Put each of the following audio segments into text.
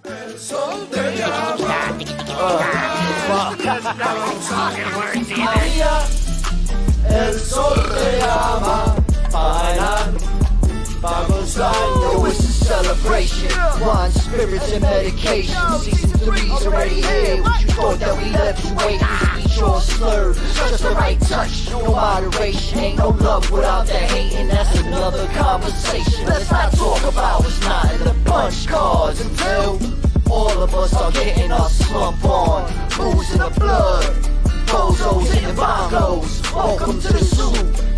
El sol te llama. María, el sol te llama. Bailar, pa' gozar. Yo, it's a celebration. Wine, spirits, and medication. Season 3's already here. What you thought that we left you waiting? Speech all slurred. Just the right touch, no moderation. Ain't no love without the hating. That's another conversation. Let's not talk about what's not in the punch cards until all of us are getting our slump on. Booze in the blood, bozos in the bongos. Welcome to the zoo.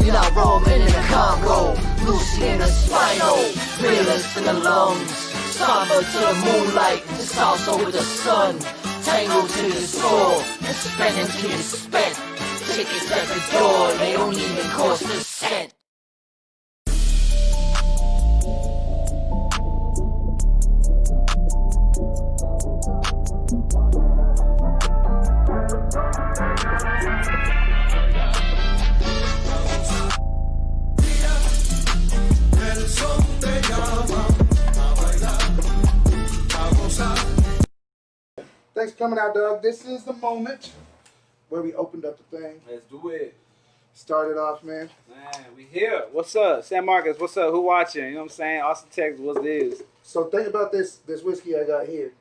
You're not roaming in the Congo. Lucy in the spinal, realist in the lungs. Samba to the moonlight, the salsa with the sun. Tango to the soul, and spending till you spent. Tickets at the door, they don't even cost a cent. Thanks for coming out, Doug. This is the moment where we opened up the thing. Let's do it. Started off, man. Man, we here. What's up? San Marcos, what's up? Who watching? You know what I'm saying? Austin, Texas, what's this? So think about this whiskey I got here.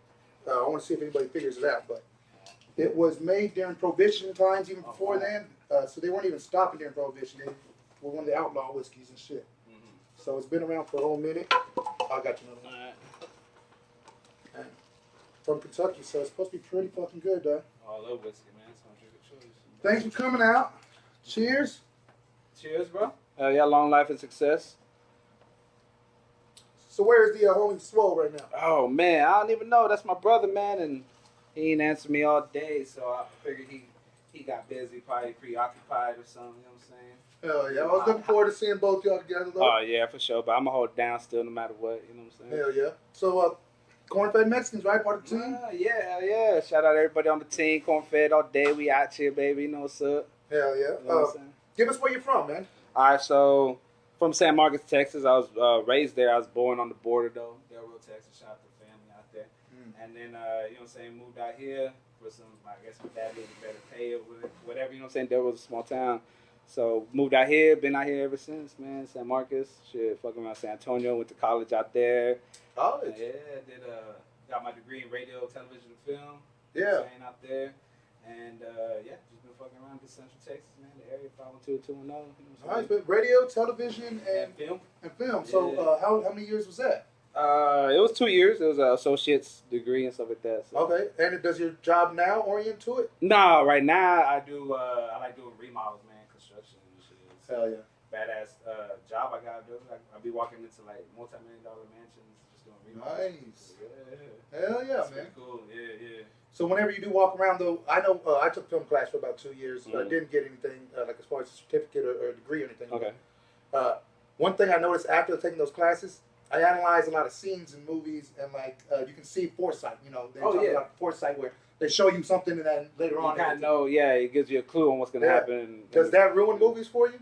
I want to see if anybody figures it out, but it was made during Prohibition times, even before then. So they weren't even stopping during Prohibition. They were one of the outlaw whiskeys and shit. So it's been around for a whole minute. I got you another one. And from Kentucky, so it's supposed to be pretty fucking good, though. Oh, I love whiskey, man. It's my favorite choice. Thanks for coming out. Cheers. Cheers, bro. Yeah, long life and success. So where's the homie Swole right now? Oh, man, I don't even know. That's my brother, man, and he ain't answered me all day, so I figured he got busy, probably preoccupied or something, you know what I'm saying? Hell yeah. I was looking forward to seeing both y'all together, though. Oh, yeah, for sure, but I'm going to hold it down still no matter what, you know what I'm saying? Hell yeah. So, corn-fed Mexicans, right? Part of the team? Yeah, hell yeah. Shout out everybody on the team, corn-fed all day. We out here, baby, you know what's up? Hell yeah. You know what I'm saying? Give us where you're from, man. All right, so from San Marcos, Texas. I was raised there. I was born on the border, though. Del Rio, Texas. Shout out to the family out there. And then, you know what I'm saying, moved out here for some, I guess my dad needed better pay or whatever, you know what I'm saying. Del Rio's a small town. So moved out here, been out here ever since, man. San Marcos, shit, fucking around San Antonio, went to college out there. College? Yeah, got my degree in radio, television, and film. Yeah. You know what I'm saying, out there. And, yeah, just been fucking around this Central Texas, man, the area 512-210. You know what I'm saying? Nice, but radio, television, and film. And film. So how many years was that? It was 2 years. It was an associate's degree and stuff like that. So. Okay. And does your job now orient to it? No, right now I do. I like doing remodels, man, construction and shit. So Hell yeah. badass job I gotta do. I be walking into like multi-million-dollar mansions, just doing remodels. Nice. Yeah. Hell yeah, That's man. pretty cool. Yeah. So whenever you do walk around, though, I know I took film class for about 2 years. I didn't get anything like as far as a certificate or a degree or anything. Okay. One thing I noticed after taking those classes, I analyze a lot of scenes in movies, and like you can see foresight. You know, they talk about foresight where they show you something, and then later on, you kind of know. Yeah, it gives you a clue on what's gonna happen. Does that ruin movies for you?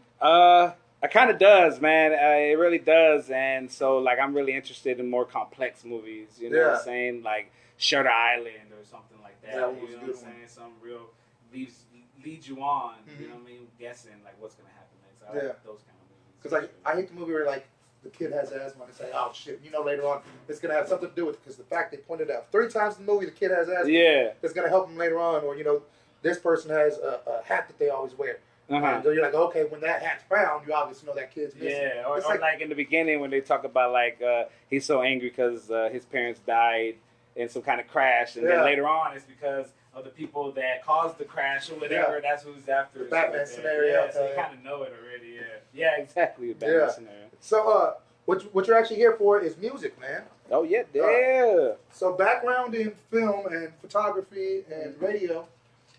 It kind of does, man. It really does. And so, like, I'm really interested in more complex movies. You know what I'm saying? Like Shutter Island or something like that. That was you know a good what I'm saying? Some real leads you on. You know what I mean? Guessing like what's gonna happen next. I like those kind of movies. Because like I hate the movie where like the kid has asthma and they say, oh shit, you know later on it's gonna have something to do with it because the fact they pointed out 3 times in the movie the kid has asthma. Yeah. It's gonna help him later on, or you know this person has a hat that they always wear. So you're like, okay, when that hat's found, you obviously know that kid's missing. Yeah, or like in the beginning when they talk about like he's so angry because his parents died in some kind of crash, and then later on it's because of the people that caused the crash or whatever. That's who's after. The Batman scenario. Yeah, so you kind of know it already. Yeah, exactly. The Batman scenario. So what you're actually here for is music, man. Oh yeah, So background in film and photography and radio.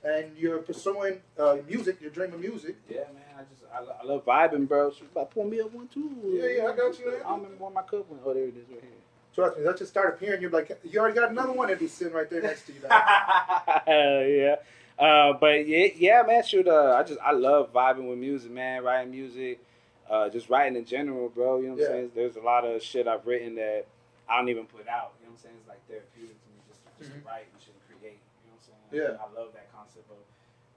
And you're pursuing music, your dream of music. Yeah, man. I love vibing, bro. She's about to pour me up one too. Yeah, I got you. Man. I don't remember where my cup went. Oh, there it is, right here. Trust me, that just started appearing. You're like, you already got another one that be sitting right there next to you. Now. Yeah. But yeah, man. Shoot, I love vibing with music, man. Writing music, just writing in general, bro. You know what I'm saying? There's a lot of shit I've written that I don't even put out. You know what I'm saying? It's like therapeutic to me just to write and shit and create. You know what I'm saying? Yeah. I love that concept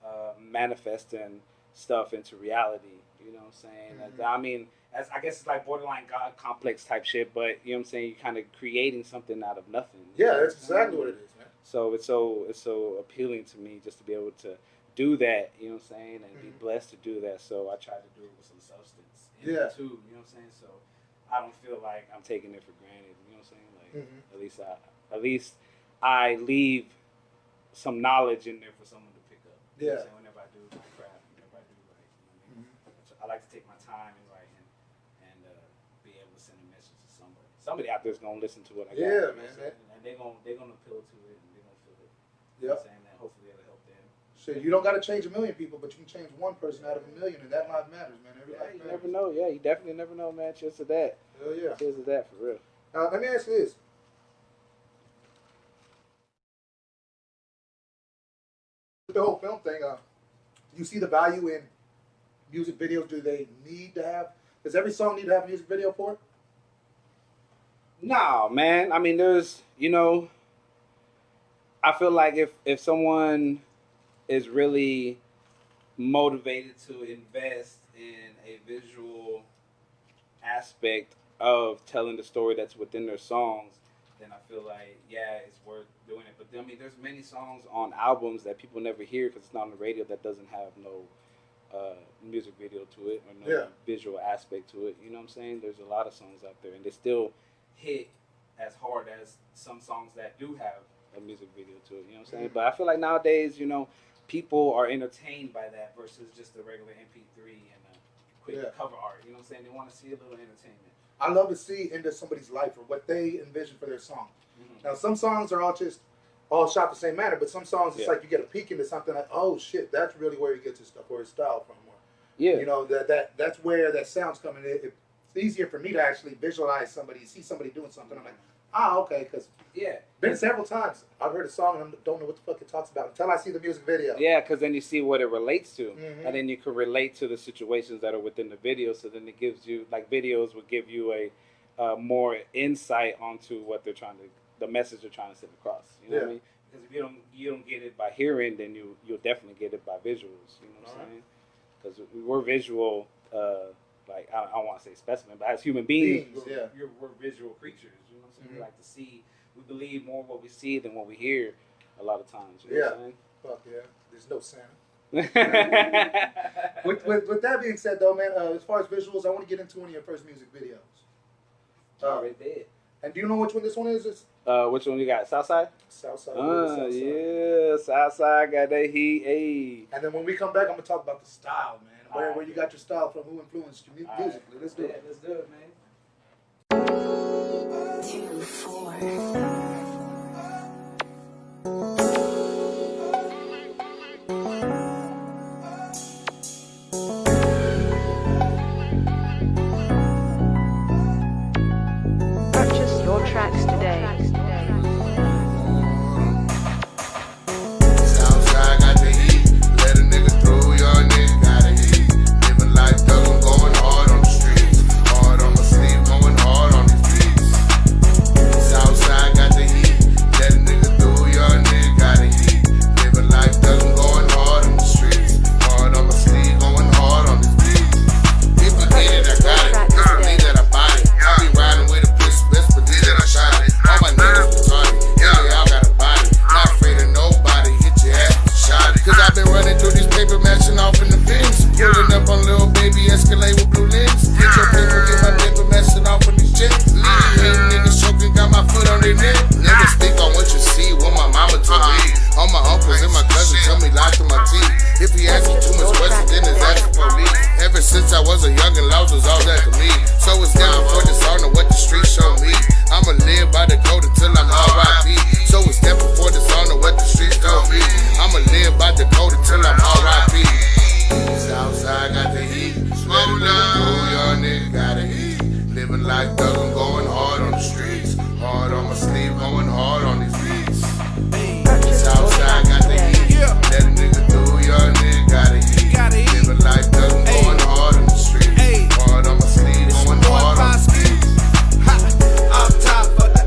of manifesting stuff into reality. You know what I'm saying? I mean, I guess it's like borderline God complex type shit, but you know what I'm saying? You're kind of creating something out of nothing. Yeah, that's exactly what it is, man. So it's so appealing to me just to be able to do that, you know what I'm saying, and be blessed to do that. So I try to do it with some substance in it too, you know what I'm saying? So I don't feel like I'm taking it for granted, you know what I'm saying? Like at least I leave some knowledge in there for someone to pick up. You know what I'm saying? Whenever I do my craft, whenever I do write, you know what I mean? So I like to take my time in writing and be able to send a message to somebody. Somebody out there's gonna listen to what I got. Yeah, you know man. And they're gonna appeal to it and they're gonna feel it. You Yep. know what I'm saying? That hopefully it'll help them. Shit, you don't got to change 1 million people, but you can change one person out of 1 million, and that life matters, man. Every life You matters. never know. Yeah, you definitely never know, man. Cheers to that. Hell yeah. Cheers to that, for real. Now, let me ask you this. With the whole film thing, you see the value in music videos? Do they need to have, does every song need to have a music video for it? No, man. I mean, there's, you know, I feel like if someone is really motivated to invest in a visual aspect of telling the story that's within their songs, then I feel like, yeah, it's worth doing it. But I mean, there's many songs on albums that people never hear because it's not on the radio that doesn't have no music video to it or no visual aspect to it. You know what I'm saying? There's a lot of songs out there, and they still hit as hard as some songs that do have a music video to it. You know what I'm saying? But I feel like nowadays, you know, people are entertained by that versus just the regular MP3 and a quick cover art. You know what I'm saying? They want to see a little entertainment. I love to see into somebody's life or what they envision for their song. Now, some songs are all shot the same manner, but some songs it's like you get a peek into something like, oh shit, that's really where he gets his stuff or his style from. Or, you know, that's where that sound's coming. It's easier for me to actually visualize somebody, see somebody doing something. I'm like, okay, because been several times I've heard a song and I don't know what the fuck it talks about until I see the music video. Yeah, because then you see what it relates to, and then you can relate to the situations that are within the video. So then it gives you, like, videos will give you a more insight onto what they're trying to, the message they're trying to send across. You know what I mean? Because if you don't get it by hearing, then you'll definitely get it by visuals. You know what I'm saying? Because we're visual. Like, I don't want to say specimen, but as human beings, we're visual creatures. You know what I'm saying? We like to see, we believe more what we see than what we hear a lot of times. You know what I'm saying? Fuck yeah. There's no Santa. with that being said, though, man, as far as visuals, I want to get into one of your first music videos. Already did. And do you know which one this one is? Which one you got? Southside? Southside. Yeah. Southside got that heat. Hey. And then when we come back, I'm going to talk about the style, man. Where you got your style from, who influenced you musically. Let's do it. Let's do it, man. 2, 4. Purchase your tracks today. Southside got the heat. Let a nigga through, your nigga got a heat. Living life thug, going hard on the streets. Hard on my sleeve, going hard on these beats. Southside got the heat. Let a nigga through, your nigga got a heat. Living life thug, going hard on the streets. Hard on my sleeve, going hard on these beats. If you get it, I got it. Just believe that I bought it. I be riding with a pistol, best believe that I shot it. All my niggas retarded. Yeah, y'all got a body. Not afraid of nobody. Hit your ass with a shot. Cause I've been running through these paper matching off in the bins. Pulling up on little baby Escalade with blue lens. Get your paper, get my paper matching off in these jets. Lean niggas choking, got my foot on their neck. Never speak on what you see, what my mama told me. All my uncles and my cousins tell me lie to my teeth. If he asks me too much questions, then it's asking for me. Ever since I was a youngin', laws was all that to me. So it's never for dishonor what the streets show me. I'ma live by the code until I'm R.I.P. So it's never for dishonor what the streets told me. I'ma live by the code until I'm R.I.P. Southside got the heat. Let a nigga through, your nigga got a heat. Living like thug, I'm going hard on the streets. Hard on my sleeve, going hard on these beats. Southside got the heat. Let a nigga through, your nigga got a heat. Living like thug, I'm going hard on the streets. Hard on my sleeve, going hard on these beats. Up top of the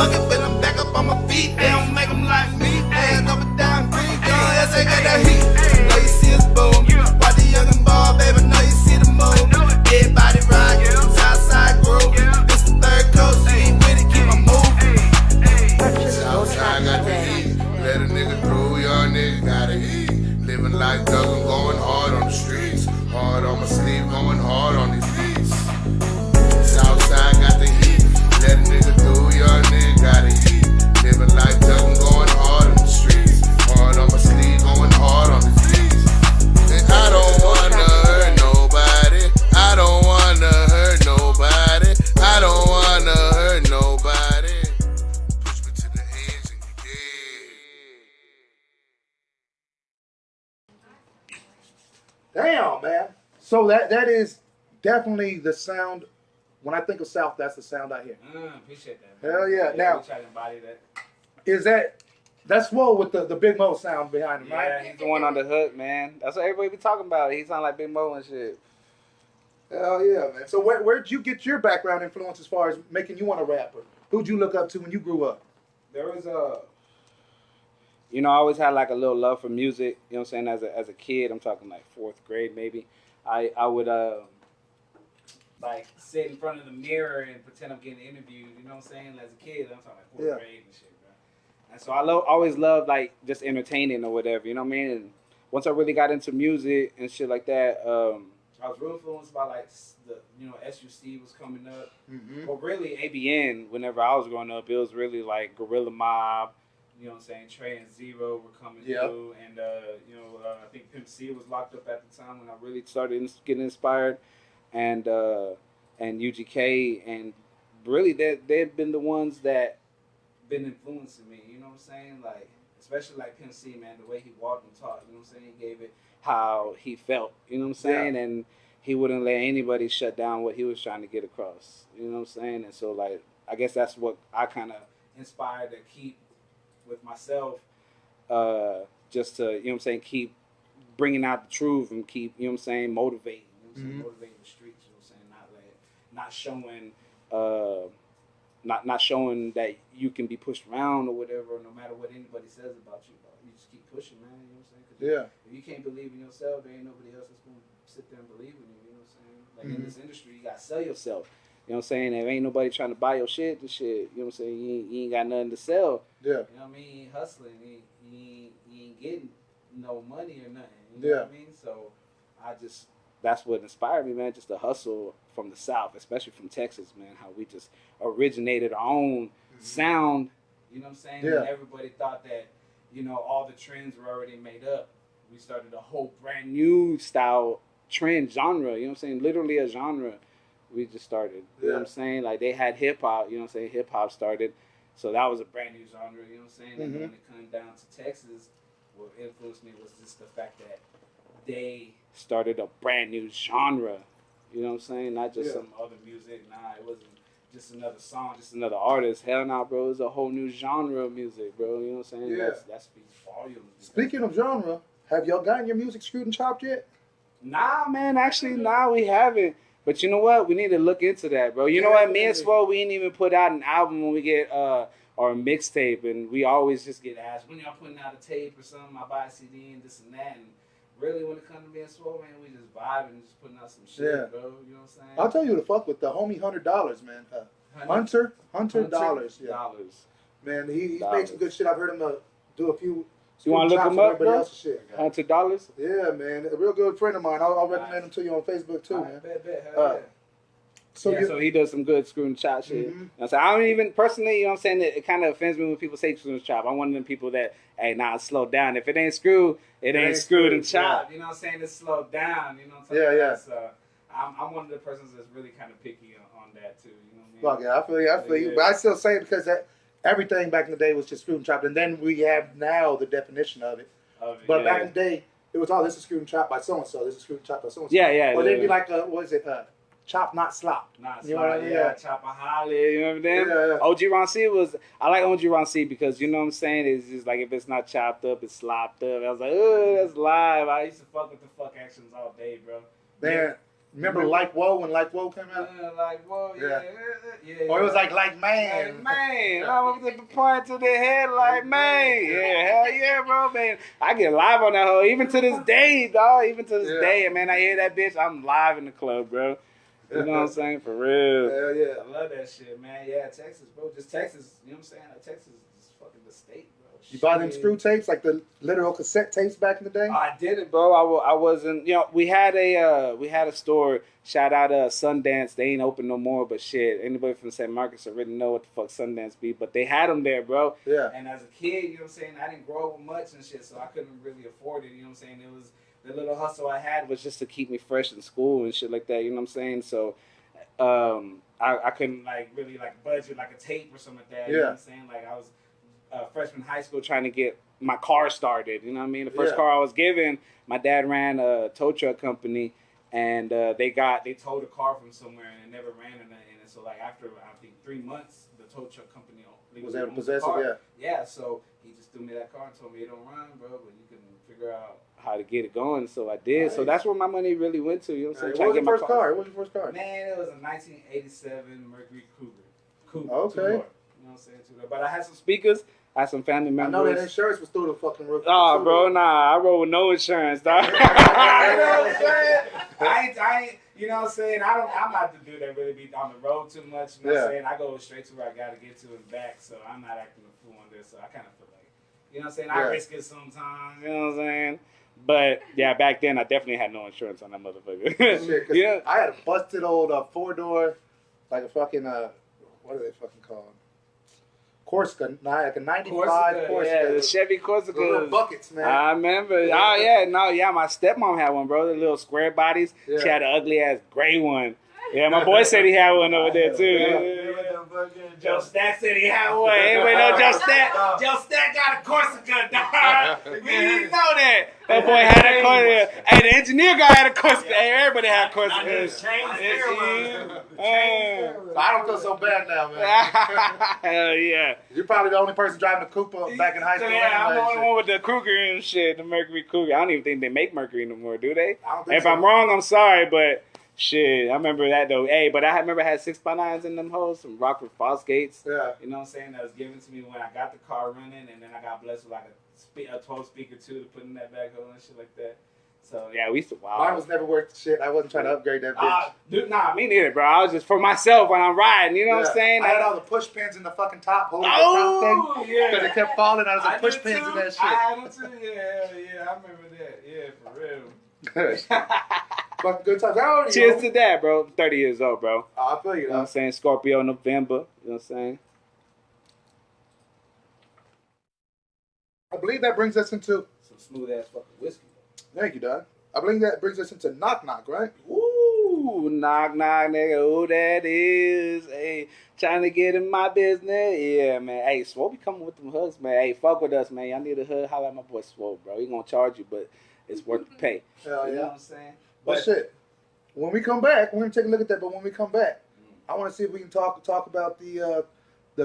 fuck it, but I'm back up on my feet. They don't make them like me. Hands up and down, green, young, yes, they got that heat. Know you see us boom. Watch the young and ball, baby, know you see the move. Everybody ride, Southside groove. This the third coast, you ain't with it, keep on moving. Purchase your Southside tracks got the today. heat. Let a nigga through, young nigga gotta eat. Living like Doug, I'm going hard on the streets. Hard on my sleeve, going hard on these beats. Southside got the heat. Let a nigga through, young nigga gotta eat. Living like Doug, I'm going hard on the streets. Hard on my sleeve, going hard on these beats. And I don't wanna hurt nobody. I don't wanna hurt nobody. I don't wanna hurt nobody. Push me to the edge and you dead. Damn, man. So that is definitely the sound. When I think of South, that's the sound I hear. Appreciate that. Man. Hell yeah. Now, we try to embody that. is that's Swole with the Big Mo sound behind him, Yeah, right? he's the one on the hook, man. That's what everybody be talking about. He sound like Big Mo and shit. Hell yeah, man. So where'd you get your background influence as far as making you want to rap? Or who'd you look up to when you grew up? There was I always had like a little love for music. You know what I'm saying? As a kid, I'm talking like 4th grade maybe. I would like sit in front of the mirror and pretend I'm getting interviewed. You know what I'm saying? As a kid, I'm talking like 4th Yeah. grade and shit, bro. And so I always loved like just entertaining or whatever. You know what I mean? And once I really got into music and shit like that, I was real influenced by like the SUC was coming up. Mm-hmm. Well, really ABN. Whenever I was growing up, it was really like Gorilla Mob. You know what I'm saying? Trey and Zero were coming through, and I think Pimp C was locked up at the time when I really started getting inspired, and UGK, and really they've been the ones that been influencing me. You know what I'm saying? Like especially like Pimp C, man, the way he walked and talked. You know what I'm saying? He gave it how he felt. You know what I'm saying? And he wouldn't let anybody shut down what he was trying to get across. You know what I'm saying? And so like I guess that's what I kind of inspired to keep with myself, just to, you know what I'm saying, keep bringing out the truth and keep, you know what I'm saying, motivating, you know what I'm saying, motivating the streets, you know what I'm saying, not showing that you can be pushed around or whatever, no matter what anybody says about you, bro. You just keep pushing, man, you know what I'm saying? 'Cause if you can't believe in yourself, there ain't nobody else that's going to sit there and believe in you, you know what I'm saying? Like in this industry, you got to sell yourself. You know what I'm saying? If ain't nobody trying to buy your shit, the shit, you know what I'm saying? You ain't got nothing to sell. Yeah. You know what I mean? You ain't hustling. You ain't getting no money or nothing. You know what I mean? So that's what inspired me, man, just to hustle from the South, especially from Texas, man, how we just originated our own sound, you know what I'm saying? Yeah. And everybody thought that, all the trends were already made up. We started a whole brand new style trend genre, you know what I'm saying? Literally a genre. We just started, you know what I'm saying? Like they had hip hop, you know what I'm saying? Hip hop started, so that was a brand new genre, you know what I'm saying? And when it came down to Texas, what influenced me was just the fact that they started a brand new genre, you know what I'm saying? Not just some other music. Nah, it wasn't just another song, just another artist. Hell nah, bro, it's a whole new genre of music, bro. You know what I'm saying? Yeah. That speaks volumes. Speaking of genre, have y'all gotten your music screwed and chopped yet? Nah, man, actually, we haven't. But you know what? We need to look into that, bro. You know what? Me and Swole, we ain't even put out an album when we get our mixtape, and we always just get asked, when y'all putting out a tape or something? I buy a CD and this and that. And really, when it comes to me and Swole, man, we just vibing and just putting out some shit, bro. You know what I'm saying? I'll tell you to fuck with the homie $100, man. Hunter Dollars. Yeah. Dollars. Man, he's made some good shit. I've heard him do a few. You want to look him up, bro? Shit. $100? Yeah, man. A real good friend of mine. I'll recommend him to you on Facebook, too, man. Bet. So he does some good screw and chop shit. You know what I'm saying? I don't even, personally, you know what I'm saying, it kind of offends me when people say screw and chop. I'm one of them people that, hey, slow down. If it ain't screw, it ain't screwed and chopped. You know what I'm saying? It's slowed down. You know what I'm saying? Yeah. So, I'm one of the persons that's really kind of picky on that, too. You know what I mean? Fuck yeah, I feel you. But I still say it because everything back in the day was just screwed and chopped. And then we have now the definition of it. But back in the day, it was, this is screwed and chopped by so-and-so. This is screwed and chopped by so-and-so. Yeah. Or they'd be like, what is it? Chop, not slop. You know what I mean? Yeah, chop a holly, you know what I mean? Yeah. OG Ron C I like OG Ron C because, you know what I'm saying, it's just like if it's not chopped up, it's slopped up. I was like, oh, that's live. I used to fuck with the fuck actions all day, bro. Man, Remember Like Whoa when Like Whoa came out? Like, whoa, yeah. Or it was like Man. Like, man, I was point to the head like, man. Yeah, hell yeah, bro, man. I get live on that hoe, even to this day, dog. Even to this day, man, I hear that bitch, I'm live in the club, bro. You know what I'm saying? For real. Hell yeah. I love that shit, man. Yeah, Texas, bro. Just Texas, you know what I'm saying? Like, Texas is fucking the state, bro. You buy them screw tapes, like the literal cassette tapes back in the day? I did it, bro. I wasn't, you know, we had a store, shout out Sundance. They ain't open no more, but shit, anybody from St. Marcus already know what the fuck Sundance be, but they had them there, bro. Yeah. And as a kid, you know what I'm saying, I didn't grow up with much and shit, so I couldn't really afford it, you know what I'm saying? It was, the little hustle I had was just to keep me fresh in school and shit like that, you know what I'm saying? So, I couldn't, like, really, like, budget, like, a tape or something like that, you know what I'm saying? Like, I was freshman in high school trying to get my car started, you know what I mean? The first car I was given, my dad ran a tow truck company, and they towed a car from somewhere, and it never ran or nothing. And so, like, after, I think, 3 months, the tow truck company was able to possess it, yeah, so he just threw me that car and told me it don't run, bro, but you can figure out how to get it going. So I did. Nice. So that's where my money really went to, you know what I'm saying? What was your first car? What was your first car? Man, it was a 1987 Mercury Cougar. Okay. You know what I'm saying? But I had some speakers. I had some family members. I know that insurance was through the fucking roof. Oh, bro, nah. I rode with no insurance, dog. You know what I'm saying? I ain't, you know what I'm saying? I'm not the dude that really be on the road too much. You know what I'm saying? I go straight to where I got to get to and back, so I'm not acting a fool on this. So I kind of feel like, you know what I'm saying? I risk it sometimes, you know what I'm saying? But, yeah, back then, I definitely had no insurance on that motherfucker. Shit, yeah. I had a busted old 4-door, like a fucking, what are they fucking called? Corsica, like a 95 Corsica. Yeah, the Chevy Corsica. Little buckets, man. I remember. Oh, yeah, my stepmom had one, bro. The little square bodies. Yeah. She had an ugly-ass gray one. Yeah, my boy said he had one over there, too. Joe Stack said he had one. Anybody know Joe Stack? Joe Stack got a Corsica, dog. We didn't know that. That boy had a Corsica. Hey, the engineer guy had a Corsica. Hey, everybody had a Corsica. I don't feel so bad now, man. Hell yeah. You're probably the only person driving a Coupe back in high school. Yeah, I'm the only one with the Cougar and shit, the Mercury Cougar. I don't even think they make Mercury no more, do they? If I'm wrong, I'm sorry, but shit, I remember that though. Hey, but I remember I had 6x9s in them hoes, some Rockford Fosgates. Yeah. You know what I'm saying? That was given to me when I got the car running, and then I got blessed with like a 12 speaker too to put in that back hole and shit like that. So yeah, we used to wow. Mine was never worth shit. I wasn't trying to upgrade that bitch. Dude, nah, me neither, bro. I was just for myself when I'm riding. You know what I'm saying? I had all the push pins in the fucking top holding the top thing. Yeah. Because it kept falling. I was like push pins in that shit. I had them too. Yeah, I remember that. Yeah, for real. Fucking good times. How old are you? Cheers to that, bro. 30 years old, bro. Oh, I feel you, You know what I'm saying? Scorpio November. You know what I'm saying? I believe that brings us into some smooth ass fucking whiskey. Thank you, Doc. I believe that brings us into Knock Knock, right? Ooh, knock knock, nigga. Who that is? Hey, trying to get in my business. Yeah, man. Hey, Swole be coming with them hugs, man. Hey, fuck with us, man. Y'all need a hug. Holla at my boy Swole, bro. He gonna charge you, but it's worth the pay. Hell yeah. You know what I'm saying? But shit, when we come back, we're gonna take a look at that. But when we come back, I want to see if we can talk about the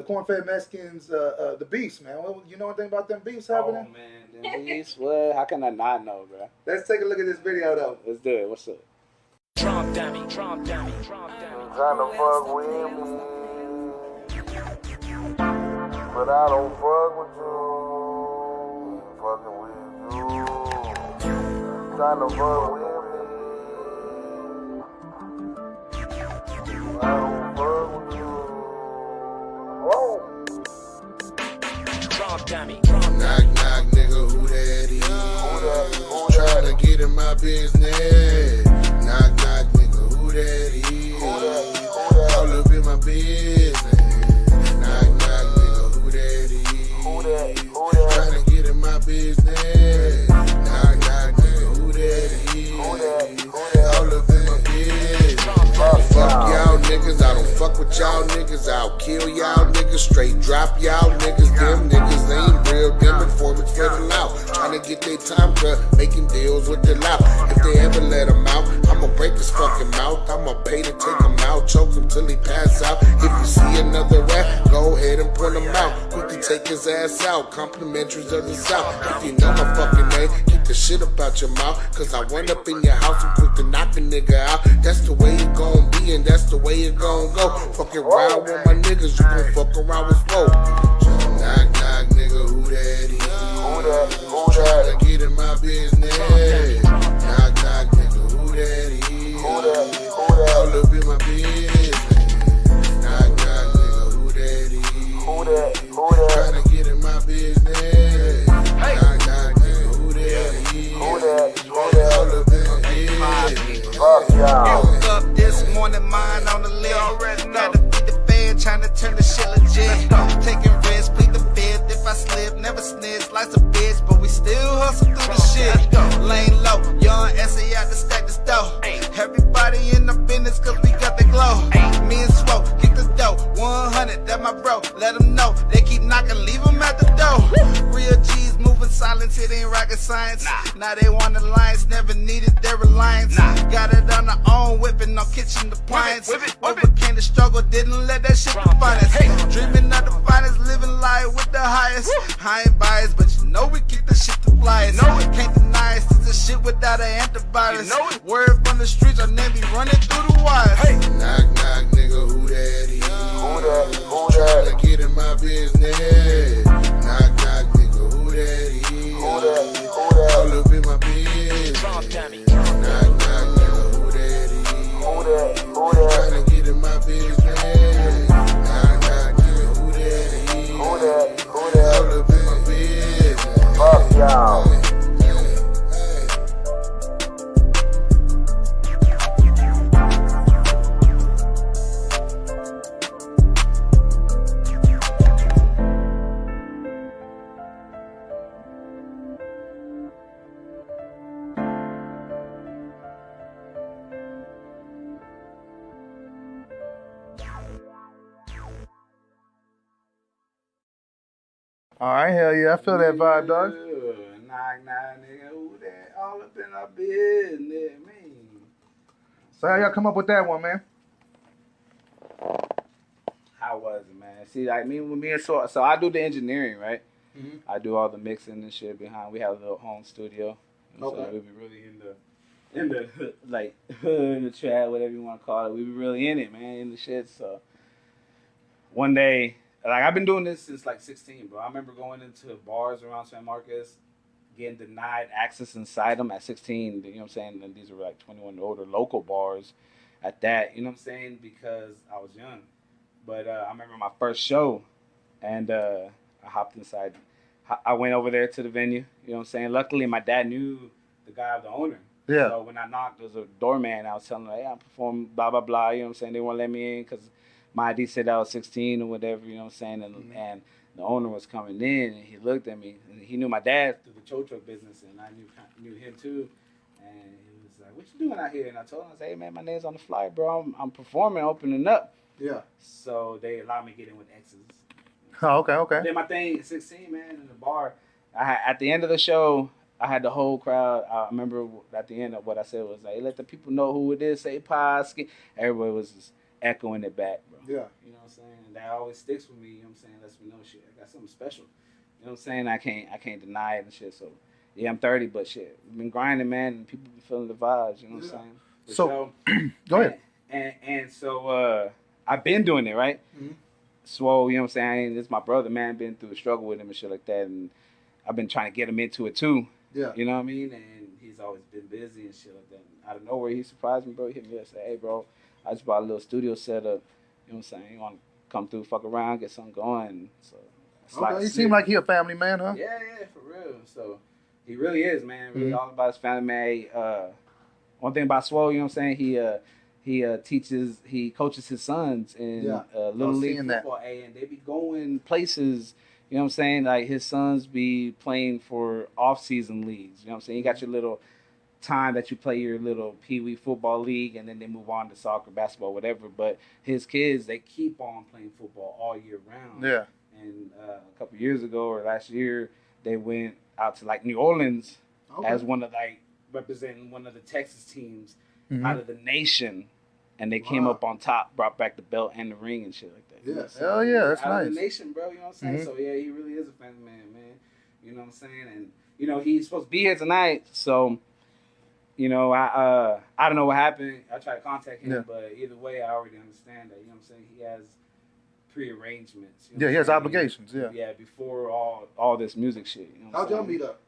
corn-fed Mexicans, the beefs, man. Well, you know anything about them beefs happening? Oh man, them beefs. What? How can I not know, bro? Let's take a look at this video though. Let's do it. What's up? Trump dummy, Trump dummy, Trump dummy. Trying to fuck with me, but I don't fuck with you. Fucking with you. Trying to fuck with me. I don't fuck with you. Whoa. Trump dummy. Knock, knock, nigga, who that is? Trying to get in my business. Knock, knock, nigga, who that is? All up in my business. Knock, knock, nigga, who that is? Trying to get in my business. Knock, knock, nigga, who that is? All up in my business. Fuck y'all niggas, I don't fuck with y'all niggas. I'll kill y'all niggas, straight drop y'all niggas. Them niggas ain't real, them informants for the loud. Trying to get their time cut, making deals with the loud. If they ever let him out, I'ma break his fucking mouth. I'ma pay to take him out, choke him till he pass out. If you see another rat, go ahead and pull him out. Quick to take his ass out. Complimentaries of the South. If you know my fucking name, keep the shit about your mouth. Cause I went up in your house and quick to knock a nigga out. That's the way it gon' be and that's the way it gon' go. Fucking around with my niggas, you gon' fuck around with foe. Knock, knock, nigga, who that is? Tryna get in my business. Knock, knock, nigga, who that is? All up in my business. Knock, knock, nigga, who that is? Tryna get in my business. Knock, knock, nigga, who that is? All up in my business. Woke up this morning, mine on the list. Gotta beat the bed, tryna turn the shit legit. Taking risks, plead the fifth. If I slip, never snitch, life's a bitch, but we still hustle through the shit. Lane low, young essay out to stack this dough. Everybody in the business, cause we got the glow. Me and Swope, kick the dough. 100, that my bro, let them know. They keep knocking, leave them at the door. Real G's moving silence, it ain't rocket science. Now they want alliance, never needed their reliance. Got it on their own, whipping no kitchen appliance. Overcame the struggle, didn't let that shit define us. Dreaming of the finest, living life with the highest. I ain't biased, but you know we keep the shit the flyest. Can't deny it, it's a shit without an antivirus. Word from the streets, our name be running through the wires. Knock, knock, nigga, who that is? Tryna get in my business. Knock, knock, nigga, who that is? All up in my business. Trump dummy. Knock, knock, nigga, who that is? Tryna get in my business. Knock, knock, nigga, who that is? All up in my business. Fuck y'all. All right, hell yeah, I feel that vibe, dog. Knock, knock, nigga, who that? All up in our business, man. So how y'all come up with that one, man? How was it, man? See, like me and so I do the engineering, right? Mhm. I do all the mixing and shit behind. We have a little home studio. So Okay. we be really in the like hood, the trap, whatever you want to call it. We be really in it, man, in the shit. So one day, like I've been doing this since like 16, bro. I remember going into bars around San Marcos, getting denied access inside them at 16. You know what I'm saying? And these are like 21 and older local bars at that. You know what I'm saying? Because I was young. But I remember my first show, and I hopped inside. I went over there to the venue. You know what I'm saying? Luckily, my dad knew the guy, the owner. Yeah. So when I knocked, there was a doorman. I was telling him, hey, I'm performing, blah, blah, blah. You know what I'm saying? They won't let me in because my ID said I was 16 or whatever. You know what I'm saying? And the owner was coming in, and he looked at me. And he knew my dad through the tow truck business, and I knew him too. And he was like, what you doing out here? And I told him, I said, hey, man, my name's on the flyer, bro. I'm performing, opening up. Yeah. So they allowed me to get in with exes. Oh, okay. Then my thing, 16, man, in the bar. At the end of the show, I had the whole crowd. I remember at the end of what I said was like, let the people know who it is. Say Pasky. Everybody was just echoing it back, bro. Yeah. You know what I'm saying? And that always sticks with me. You know what I'm saying? Lets me know shit. I got something special. You know what I'm saying? I can't deny it and shit. So yeah, I'm 30, but shit, I've been grinding, man, and people be feeling the vibes. You know what I'm saying? So go ahead. And so I've been doing it, right? Mhm. Swole, you know what I'm saying? This is my brother, man. Been through a struggle with him and shit like that, and I've been trying to get him into it too. Yeah. You know what I mean? And he's always been busy and shit like that. And out of nowhere, he surprised me, bro. He hit me up and said, hey, bro, I just bought a little studio setup. You know what I'm saying? You want to come through, fuck around, get something going? So it's Okay. He seemed like he a family man, huh? yeah, for real. So he really is, man. Really all about his family, man. One thing about Swole, you know what I'm saying? He coaches his sons in Little League football, and they be going places. You know what I'm saying? Like his sons be playing for off-season leagues. You know what I'm saying? You got your little time that you play your little pee-wee football league, and then they move on to soccer, basketball, whatever. But his kids, they keep on playing football all year round. Yeah. And a couple years ago or last year, they went out to like New Orleans as one of like representing one of the Texas teams out of the nation, and they came up on top, brought back the belt and the ring and shit like that. You know Yeah. what I'm saying? Hell yeah, that's Out of nice. the nation, bro. You know what I'm saying? Mhm. So yeah, he really is a family man. You know what I'm saying? And you know he's supposed to be here tonight, so. You know, I don't know what happened. I tried to contact him, Yeah. but either way, I already understand that. You know what I'm saying? He has prearrangements. You know Yeah, what he I'm has saying? obligations. Yeah. Yeah, before all this music shit. You know what How'd I'm y'all saying? meet up?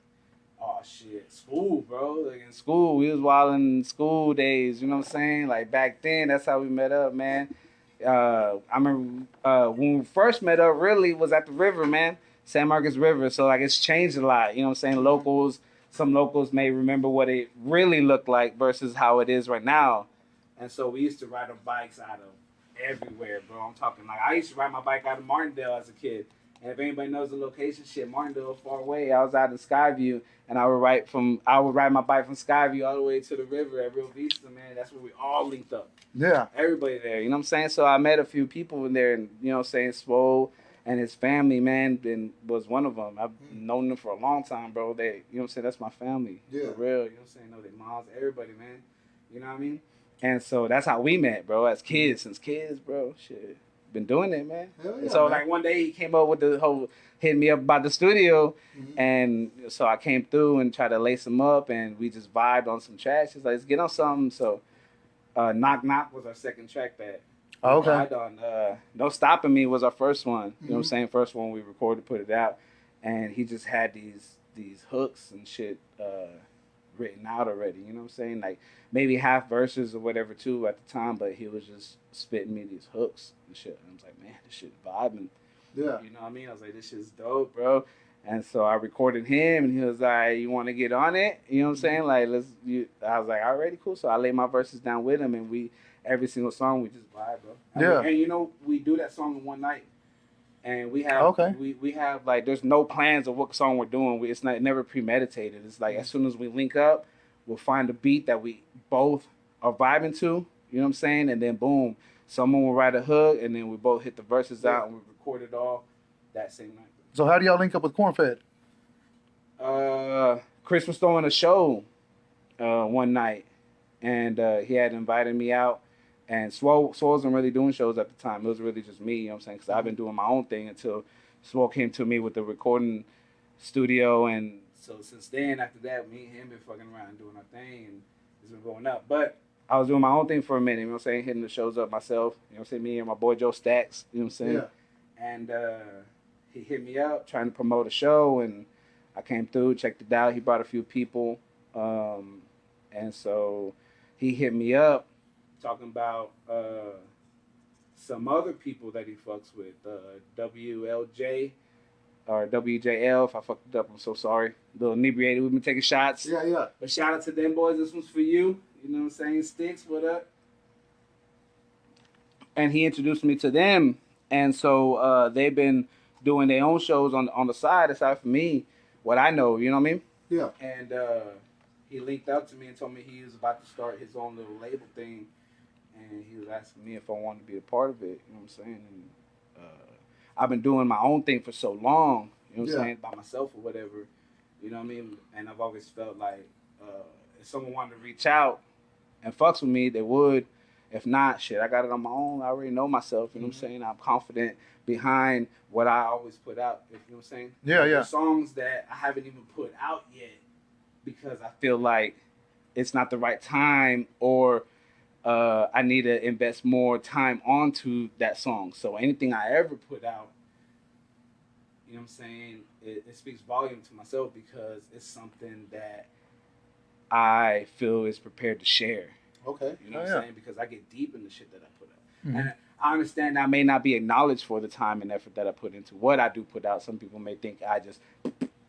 Oh shit, school, bro. Like in school, we was wilding in school days. You know what I'm saying? Like back then, that's how we met up, man. I remember when we first met up. Really, was at the river, man, San Marcos River. So like it's changed a lot. You know what I'm saying? Locals, some locals may remember what it really looked like versus how it is right now. And so we used to ride our bikes out of everywhere, bro. I'm talking like I used to ride my bike out of Martindale as a kid. And if anybody knows the location, shit, Martindale far away. I was out in Skyview, and I would ride my bike from Skyview all the way to the river at Rio Vista, man. That's where we all linked up. Yeah. Everybody there, you know what I'm saying? So I met a few people in there, and you know what I'm saying, Swole and his family, man, was one of them. I've known them for a long time, bro. They, you know what I'm saying, that's my family. Yeah. For real, you know what I'm saying? Know their moms, everybody, man. You know what I mean? And so that's how we met, bro, as kids. Since kids, bro, shit. Been doing it, man. Hell yeah, And so man. like one day he came up with the whole, hitting me up about the studio, and so I came through and tried to lace him up, and we just vibed on some tracks. He's like, let's get on something. So Knock Knock was our second track that we Okay. vibed on. No Stopping Me was our first one. You know what I'm saying? First one we recorded, put it out, and he just had these hooks and shit written out already. You know what I'm saying? Like maybe half verses or whatever too at the time, but he was just spitting me these hooks and shit. And I was like, man, this shit vibing. Yeah. You know what I mean? I was like, this shit's dope, bro. And so I recorded him, and he was like, you want to get on it? You know what I'm saying? Like, I was like, already cool. So I laid my verses down with him, and every single song, we just vibe, bro. Yeah. And you know, we do that song in one night. And we have, we have like, there's no plans of what song we're doing. It's never premeditated. It's like, as soon as we link up, we'll find a beat that we both are vibing to, you know what I'm saying? And then boom, someone will write a hook, and then we both hit the verses out, and we record it all that same night. So how do y'all link up with Cornfed? Chris was throwing a show one night, and he had invited me out. And Swole wasn't really doing shows at the time. It was really just me, you know what I'm saying? Because I've been doing my own thing until Swole came to me with the recording studio. And so since then, after that, me and him been fucking around doing our thing, and it's been going up. But I was doing my own thing for a minute, you know what I'm saying? Hitting the shows up myself, you know what I'm saying? Me and my boy Joe Stacks, you know what I'm saying? Yeah. And he hit me up trying to promote a show, and I came through, checked it out. He brought a few people, and so he hit me up talking about some other people that he fucks with, WLJ or WJL. If I fucked it up, I'm so sorry. A little inebriated. We've been taking shots. Yeah. But shout out to them boys. This one's for you. You know what I'm saying? Sticks, what up? And he introduced me to them. And so they've been doing their own shows on the side, aside from me, what I know, you know what I mean? Yeah. And he linked up to me and told me he was about to start his own little label thing. And he was asking me if I wanted to be a part of it, you know what I'm saying? And I've been doing my own thing for so long, you know what I'm saying, by myself or whatever, you know what I mean? And I've always felt like if someone wanted to reach out and fucks with me, they would. If not, shit, I got it on my own. I already know myself, you know what I'm saying? I'm confident behind what I always put out, you know what I'm saying? Yeah. There's songs that I haven't even put out yet because I feel like it's not the right time, or I need to invest more time onto that song. So anything I ever put out, you know what I'm saying, it speaks volume to myself because it's something that I feel is prepared to share. Okay. You know what I'm saying? Because I get deep in the shit that I put out. And I understand I may not be acknowledged for the time and effort that I put into what I do put out. Some people may think I just,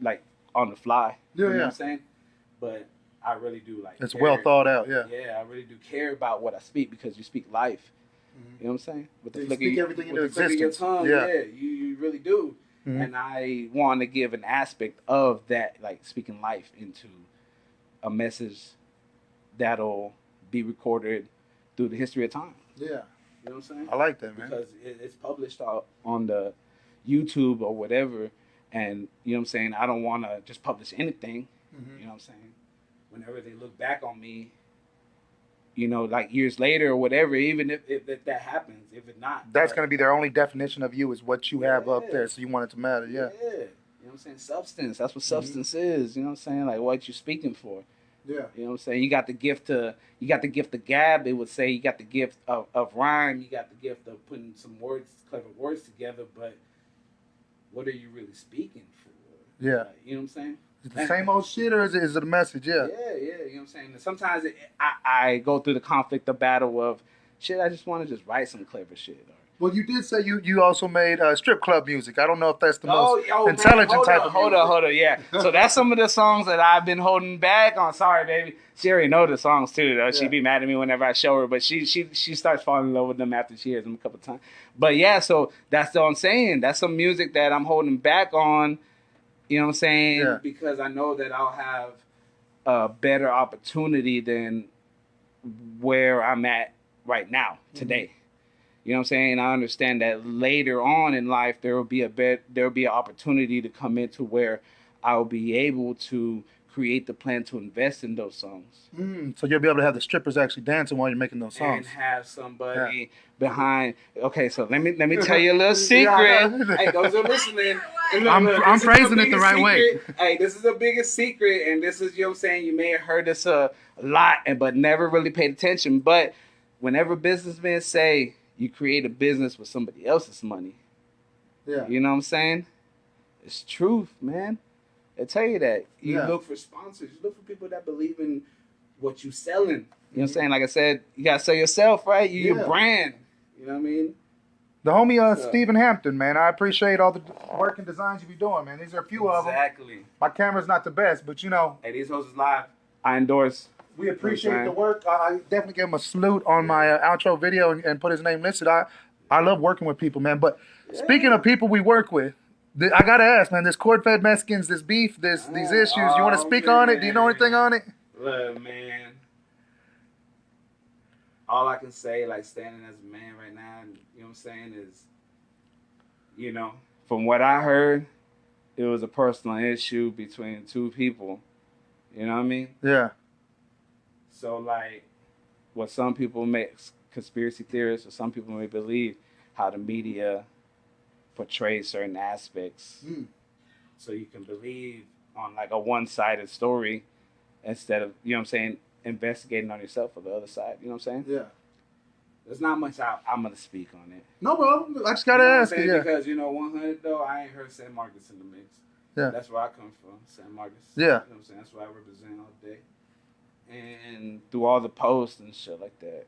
like, on the fly. You know what I'm saying? But I really do, like, It's care. well thought out, yeah. Yeah, I really do care about what I speak because you speak life. You know what I'm saying? With the You flick speak of, everything with into the flick of your existence. tongue, Yeah. you really do. And I want to give an aspect of that, like speaking life into a message that'll be recorded through the history of time. Yeah. You know what I'm saying? I like that, man. Because it's published on the YouTube or whatever, and you know what I'm saying, I don't want to just publish anything. You know what I'm saying? Whenever they look back on me, you know, like years later or whatever, even if that happens, if it not. That's going to be their only definition of you is what you have up there. So you want it to matter. Yeah. Yeah. You know what I'm saying? Substance. That's what substance is. You know what I'm saying? Like what you speaking for. Yeah. You know what I'm saying? You got the gift of gab. It would say you got the gift of rhyme. You got the gift of putting some clever words together. But what are you really speaking for? Yeah. Like, you know what I'm saying? Is it the same old shit or is it a message? Yeah. Yeah. You know what I'm saying? And sometimes I go through the conflict, the battle of shit. I just want to just write some clever shit. Well, you did say you also made strip club music. I don't know if that's the most intelligent man, type of music. Hold on, yeah. So that's some of the songs that I've been holding back on. Sorry, baby. She already know the songs too, though. Yeah. She be mad at me whenever I show her, but she starts falling in love with them after she hears them a couple times. But yeah, so that's what I'm saying. That's some music that I'm holding back on. You know what I'm saying? Yeah. Because I know that I'll have a better opportunity than where I'm at right now today. Mm-hmm. You know what I'm saying? I understand that later on in life there will be an opportunity to come into where I'll be able to create the plan to invest in those songs. So you'll be able to have the strippers actually dancing while you're making those songs. And have somebody behind. Okay, so let me tell you a little secret. Hey, those are listening. And look, I'm phrasing it the right way. Hey, this is the biggest secret, and this is, you know what I'm saying, you may have heard this a lot, but never really paid attention. But whenever businessmen say you create a business with somebody else's money, you know what I'm saying? It's truth, man. I tell you that. You look for sponsors. You look for people that believe in what you selling. You know what I'm saying? Like I said, you got to sell yourself, right? Your brand. You know what I mean? The homie Stephen Hampton, man. I appreciate all the work and designs you be doing, man. These are a few of them. Exactly. My camera's not the best, but you know. Hey, these hoes is live. I endorse. We appreciate the work. I definitely give him a salute on my outro video and put his name listed. I love working with people, man. But speaking of people we work with, I gotta ask, man. This cord-fed Mexicans, this beef, these issues. You want to speak on it? Do you know anything on it? Look, man. All I can say, like standing as a man right now, you know what I'm saying, is, you know, from what I heard, it was a personal issue between two people. You know what I mean? Yeah. So, like, what some people make conspiracy theorists, or some people may believe, how the media portrays certain aspects, so you can believe on like a one-sided story instead of, you know what I'm saying, investigating on yourself for the other side. You know what I'm saying? Yeah. There's not much I'm gonna speak on it. No, bro. I just gotta ask you. Yeah. Because 100 though, I ain't heard San Marcos in the mix. Yeah. That's where I come from, San Marcos. Yeah. You know what I'm saying? That's what I represent all day. And through all the posts and shit like that.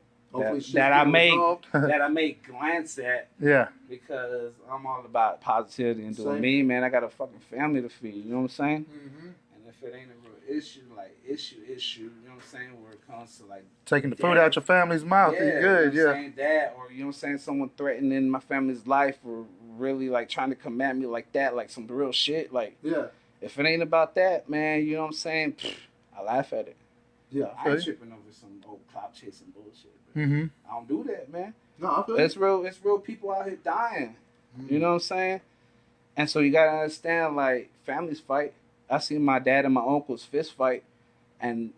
That I may glance at, because I'm all about positivity and doing me, man. I got a fucking family to feed, you know what I'm saying? Mm-hmm. And if it ain't a real issue, like issue, you know what I'm saying, where it comes to like taking the food out your family's mouth, you're good, you know what I'm saying, that, or you know what I'm saying, someone threatening my family's life, or really like trying to come at me like that, like some real shit, like if it ain't about that, man, you know what I'm saying, I laugh at it. Yeah, I ain't tripping over some old clout chasing bullshit. Mm-hmm. I don't do that, man. No, I feel it's real people out here dying. You know what I'm saying? And so you gotta understand, like, families fight. I seen my dad and my uncle's fist fight, and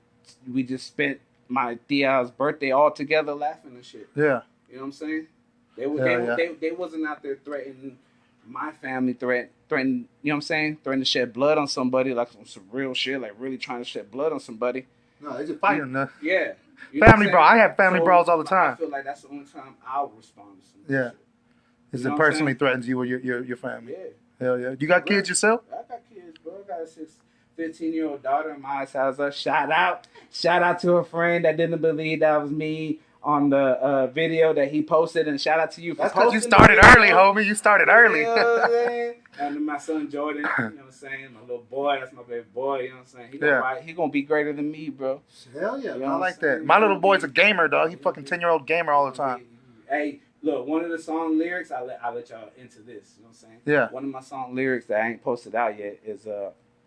we just spent my tia's birthday all together laughing and shit. Yeah. You know what I'm saying? They wasn't out there threatening my family, threatening, you know what I'm saying? Threatening to shed blood on somebody, like some real shit, like really trying to shed blood on somebody. No, they just fighting. Yeah. Family brawl. I have family brawls all the time. I feel like that's the only time I'll respond to something. Yeah. Is it personally threatens you or your family? Yeah. Hell yeah. You got kids yourself? I got kids, bro. I got a 15-year-old daughter in my house. Shout out to a friend that didn't believe that was me on the video that he posted, and shout out to you for posting. That's because you started early, homie. You started early. You know what I'm saying? And then my son Jordan, you know what I'm saying? My little boy, that's my baby boy, you know what I'm saying? He gonna be greater than me, bro. Hell yeah, you know I like that. My little boy's a gamer, dog. He fucking 10-year-old gamer all the time. Hey, look, one of the song lyrics, I'll let y'all into this, you know what I'm saying? Yeah. One of my song lyrics that I ain't posted out yet is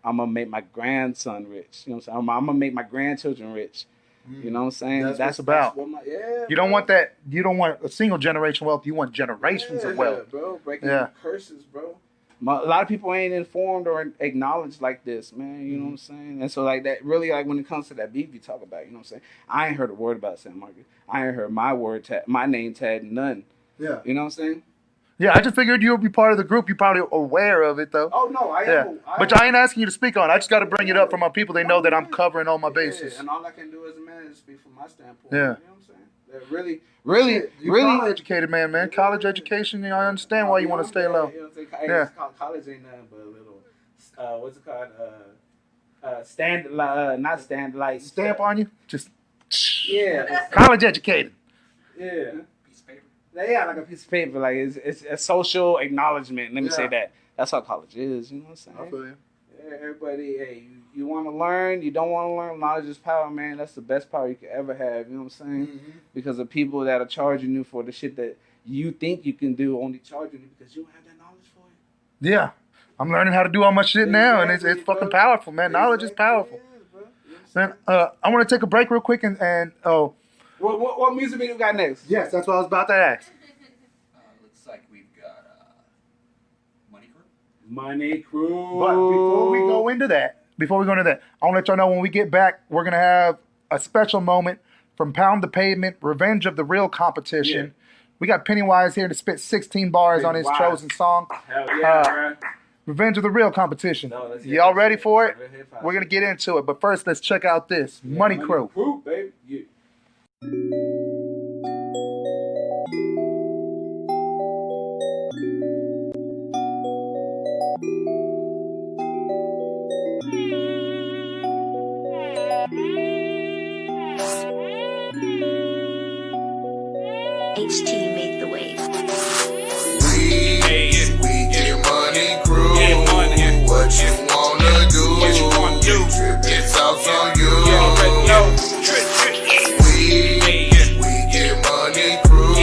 I'm gonna make my grandson rich. You know what I'm saying? I'm gonna make my grandchildren rich. You know what I'm saying? That's about. You don't want that. You don't want a single generation wealth. You want generations of wealth, bro. Breaking curses, bro. a lot of people ain't informed or acknowledged like this, man. You know what I'm saying? And so like that really like when it comes to that beef you talk about, you know what I'm saying? I ain't heard a word about San Marcos. I ain't heard my name tag, none. Yeah. You know what I'm saying? Yeah, I just figured you would be part of the group. You're probably aware of it, though. Oh no, I Yeah, am. but I ain't asking you to speak on it. I just got to bring it up for my people. They know that I'm covering all my bases. Yeah, and all I can do as a man is speak from my standpoint. Yeah. You know what I'm saying? That really, You're college educated, man. College education, I understand why you want to stay low. You know what I'm saying? Yeah. College ain't nothing but a little, what's it called? Not stand like Stamp on you? Just Yeah. college educated. Yeah. Yeah, like a piece of paper. Like it's a social acknowledgement. Let me say that. That's how college is. You know what I'm saying? I feel you. Yeah, everybody, hey, you want to learn, you don't want to learn. Knowledge is power, man. That's the best power you could ever have. You know what I'm saying? Mm-hmm. Because of people that are charging you for the shit that you think you can do, only charging you because you don't have that knowledge for it. Yeah. I'm learning how to do all my shit now, and it's fucking powerful, man. Knowledge is powerful. Man, I want to take a break real quick and What music video we got next? yes, that's what I was about to ask. Looks like we've got Money Crew. Money Crew. But before we go into that, I want to let y'all know when we get back, we're going to have a special moment from Pound the Pavement, Revenge of the Real competition. Yeah. We got Pennywise here to spit 16 bars on his Pennywise. chosen song. Hell yeah, bro. Revenge of the Real competition. No, let's hear Y'all that ready shit. for it? Let's hear it. We're going to get into it. But first, let's check out this. Money Crew. Crew, baby. Yeah. HT made the wave. We get money crew. What you wanna do? Trippin' sauce on you. We get money crew.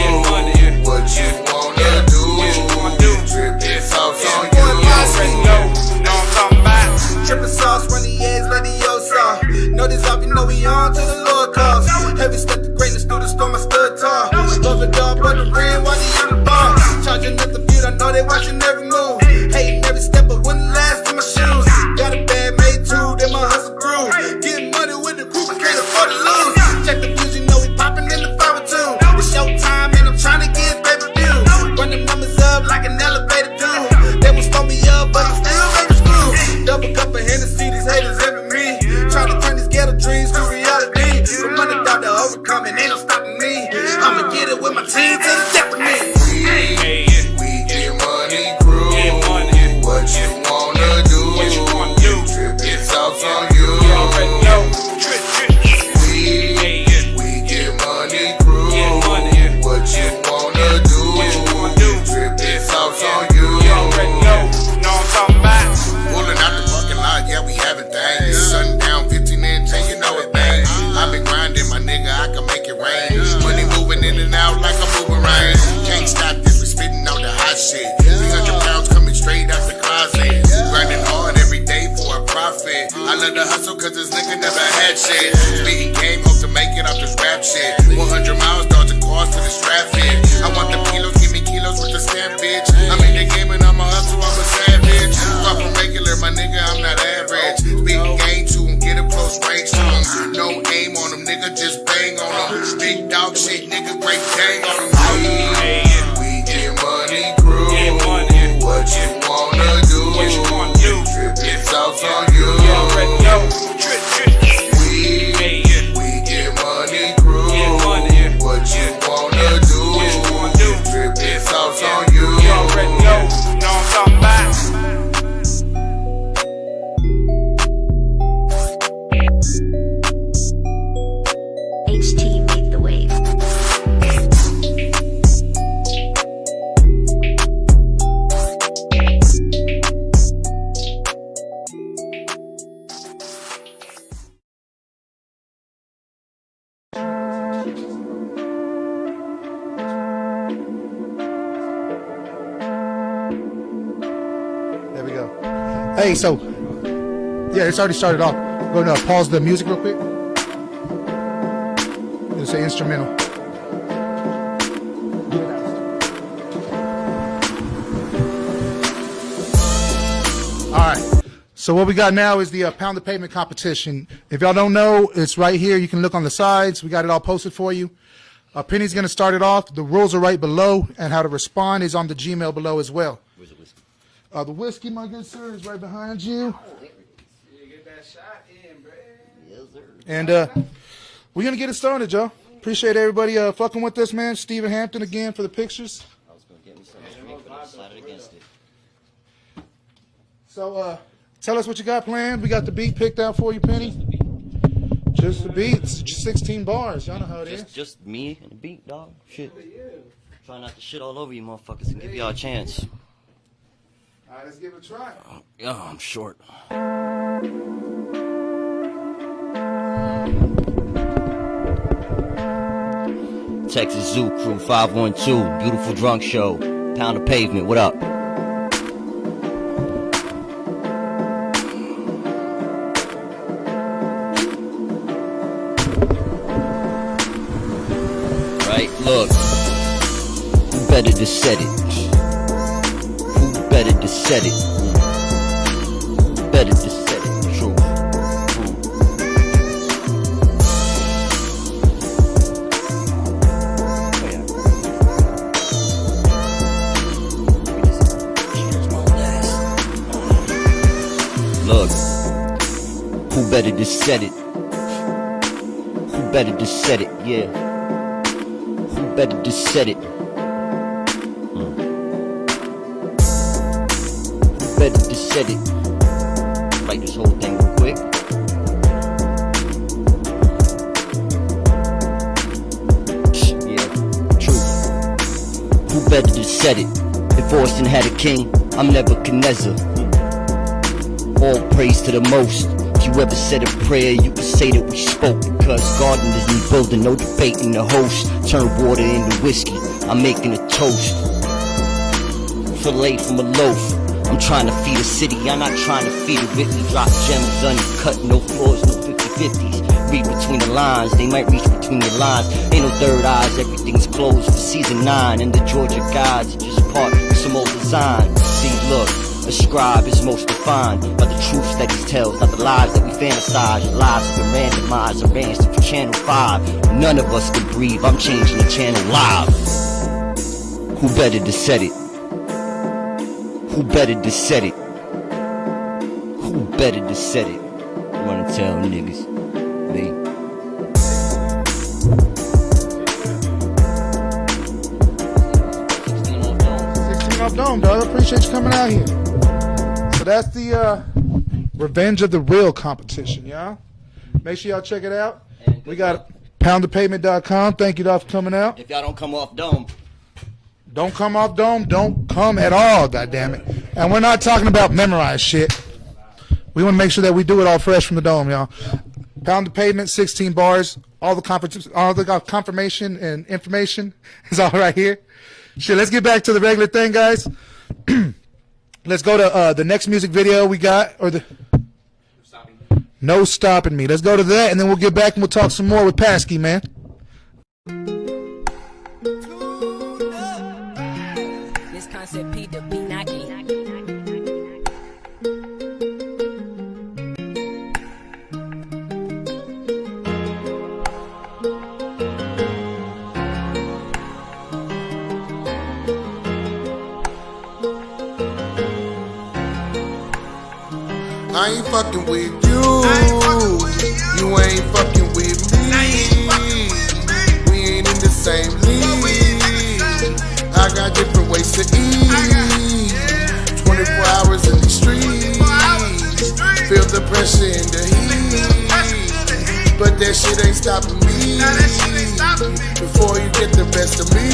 What you wanna do? Trippin' sauce on you. Trippin' sauce, runny eggs, Ladiosa. Know this off, you know we on to the Lord cause. Heavy step to greatness through the storm, I stood tall. Love it dog, but the ring while they on the bar. Charging at the beat, I know they watching every move. Hating every step, but wouldn't last in my shoes. Got a bad made too, then my hustle grew. Getting money with the group, I can't afford to lose. Check the views, you know we popping in the 502. It's your time, and I'm trying to get pay-per-view. Run them numbers up like an elevator do. They won't slow me up, but I'm still ready to screw. Double cup of Hennessy, these haters envy me. Trying to turn these ghetto dreams to reality. From underdog to overcoming, ain't no stopping me. I'ma get it with my team to the death of me. We get money crew. What you wanna do? Trippin' sauce on you. We get money crew. What you wanna do? Trippin' sauce on you. Pulling out the parking lot, yeah, we having things. Sundown, 15 and 10, you know it, bang. I've been grinding, my nigga, I can make it rain. Money moving in and out like a boomerang. Can't stop this, we spitting out the hot shit. 300 pounds coming straight out the closet. Grinding hard every day for a profit. I love the hustle cause this nigga never had shit. Beating game, hope to make it off this rap shit. 100 miles, dodging cars to this traffic. I want the kilos, give me kilos with the stamp, bitch. I'm in the game and I'm a hustle, I'm a savage. Far from regular, my nigga, I'm not average. Big game to him, get a close range to him. No aim on him, nigga, just bang on him. Big dog shit, nigga, great dang on him. We get money crew. What you wanna do? Trippin' sauce on you. We get money crew. What you wanna do? Trippin' sauce on you. HT made the wave. There we go. Hey, so yeah, it's already started off. We're gonna pause the music real quick. It's an instrumental. All right. So what we got now is the Pound the Pavement competition. If y'all don't know, it's right here. You can look on the sides. We got it all posted for you. Penny's going to start it off. The rules are right below, and how to respond is on the Gmail below as well. Where's the whiskey? The whiskey, my good sir, is right behind you. Get that shot in, bro. Yes, sir. And we're going to get it started, y'all. Appreciate everybody fucking with us, man. Stephen Hampton again for the pictures. I was going to get me some drink, but I decided against it. So tell us what you got planned. We got the beat picked out for you, Penny. Just the beats. Just 16 bars. Y'all know how it is. Just me and the beat, dog. Shit. Try not to shit all over you motherfuckers and give y'all a chance. All right, let's give it a try. Yeah, I'm short. Texas Zoo Crew 512, Beautiful Drunk Show, Pound of Pavement, what up? Right, look, who better to set it? Who better to set it? Who better to set it? True. Look, who better to set it? Who better to set it? Yeah. Who better to set it? Who better to set it? Write this whole thing real quick. Yeah, true. Who better to set it? If Austin had a king, I'm Nebuchadnezzar. All praise to the most. If you ever said a prayer, you can say that we spoke. Because gardeners need building, no debating the host. Turn water into whiskey, I'm making a toast. Filet from a loaf, I'm trying to feed a city, I'm not trying to feed a Whitney. Drop gems, uncut, no flaws, no 50-50s. Read between the lines, they might reach between the lines. Ain't no third eyes, everything's closed for season 9. And the Georgia gods are just part of some old design. See, look, a scribe is most defined by the truths that he tells, not the lies that we fantasize. Your lives have been randomized, arranged for Channel 5. None of us can breathe, I'm changing the channel live. Who better to set it? Who better to set it? Who better to set it? You wanna tell niggas? Me. Dome, dog. Appreciate you coming out here. So that's the Revenge of the Real competition, y'all. Make sure y'all check it out. We got poundthepavement.com. Thank you, dog, for coming out. If y'all don't come off dome, don't come off dome. Don't come at all, goddammit. And we're not talking about memorized shit. We want to make sure that we do it all fresh from the dome, y'all. Pound the Pavement, 16 bars. All the confirmation and information is all right here. Shit, let's get back to the regular thing, guys. Let's go to the next music video we got, or the No Stopping Me. Let's go to that, and then we'll get back and we'll talk some more with Pasky, man. This concept P to be knocking. I ain't fucking with you. You ain't fucking with me. We ain't in the same league. I got different ways to eat. 24 hours in the streets. Feel the pressure in the heat. But that shit ain't stopping me. Before you get the best of me.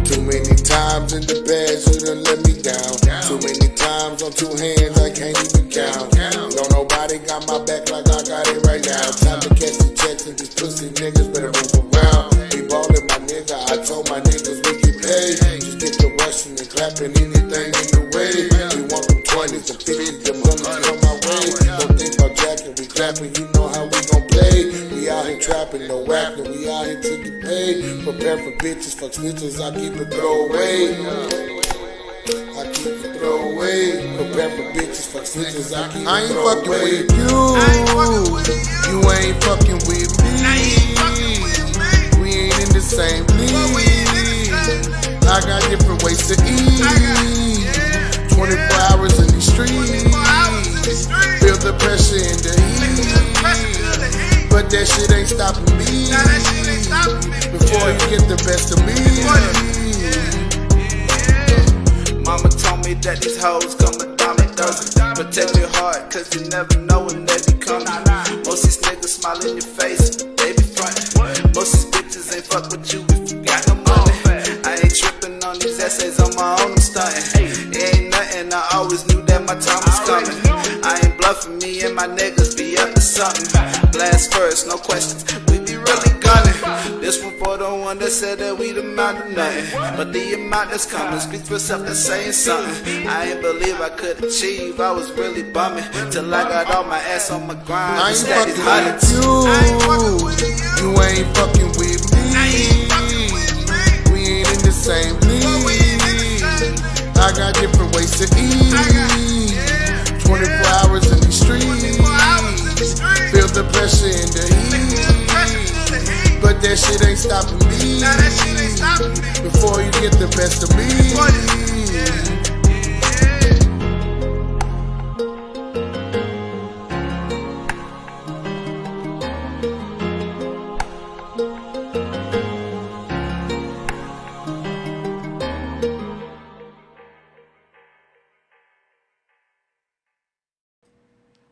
Too many times in the past you done let me down. Too many times on 2 hands I can't even count. Don't nobody got my back like I got it right now. Time to catch the checks and these pussy niggas better move around. We ballin' my nigga, I told my niggas we get paid. Just get the rushing and clapping anything in the way. We want them 20s and 50s, them 100s on my way. Don't think about jacking, we clapping, you know how we gon' play. We out here trapping, no rapping, we out here to get paid. Prepare for bitches, fuck snitches, I keep it throw away. I keep it rapper bitches, fuck niggas. I ain't fucking with you. You ain't fucking with me. We ain't in the same league. I got different ways to eat. 24 hours in the streets. Feel the pressure in the heat. But that shit ain't stopping me. Before you get the best of me. Mama told me that these hoes come a dime a dozen. Protect your heart, cause you never know when they be coming. Most these niggas smile in your face, they be frontin'. Most these bitches ain't fuck with you if you got no money. I ain't trippin' on these essays on my own, I'm stuntin'. It ain't nothing, I always knew that my time was coming. I ain't bluffing, me and my niggas be up to something. Blast first, no questions, we be really gunning. This one for the one that said that we the amount of nothing. But the amount that's coming speaks for itself, that's saying something. I ain't believe I could achieve, I was really bumming. Till I got all my ass on my grind. I ain't fucking with you. You ain't fucking with me. We ain't in the same league. I got different ways to eat. 24 hours in the streets. Feel the pressure in the heat. But that shit ain't stopping me. Before you get the best of me.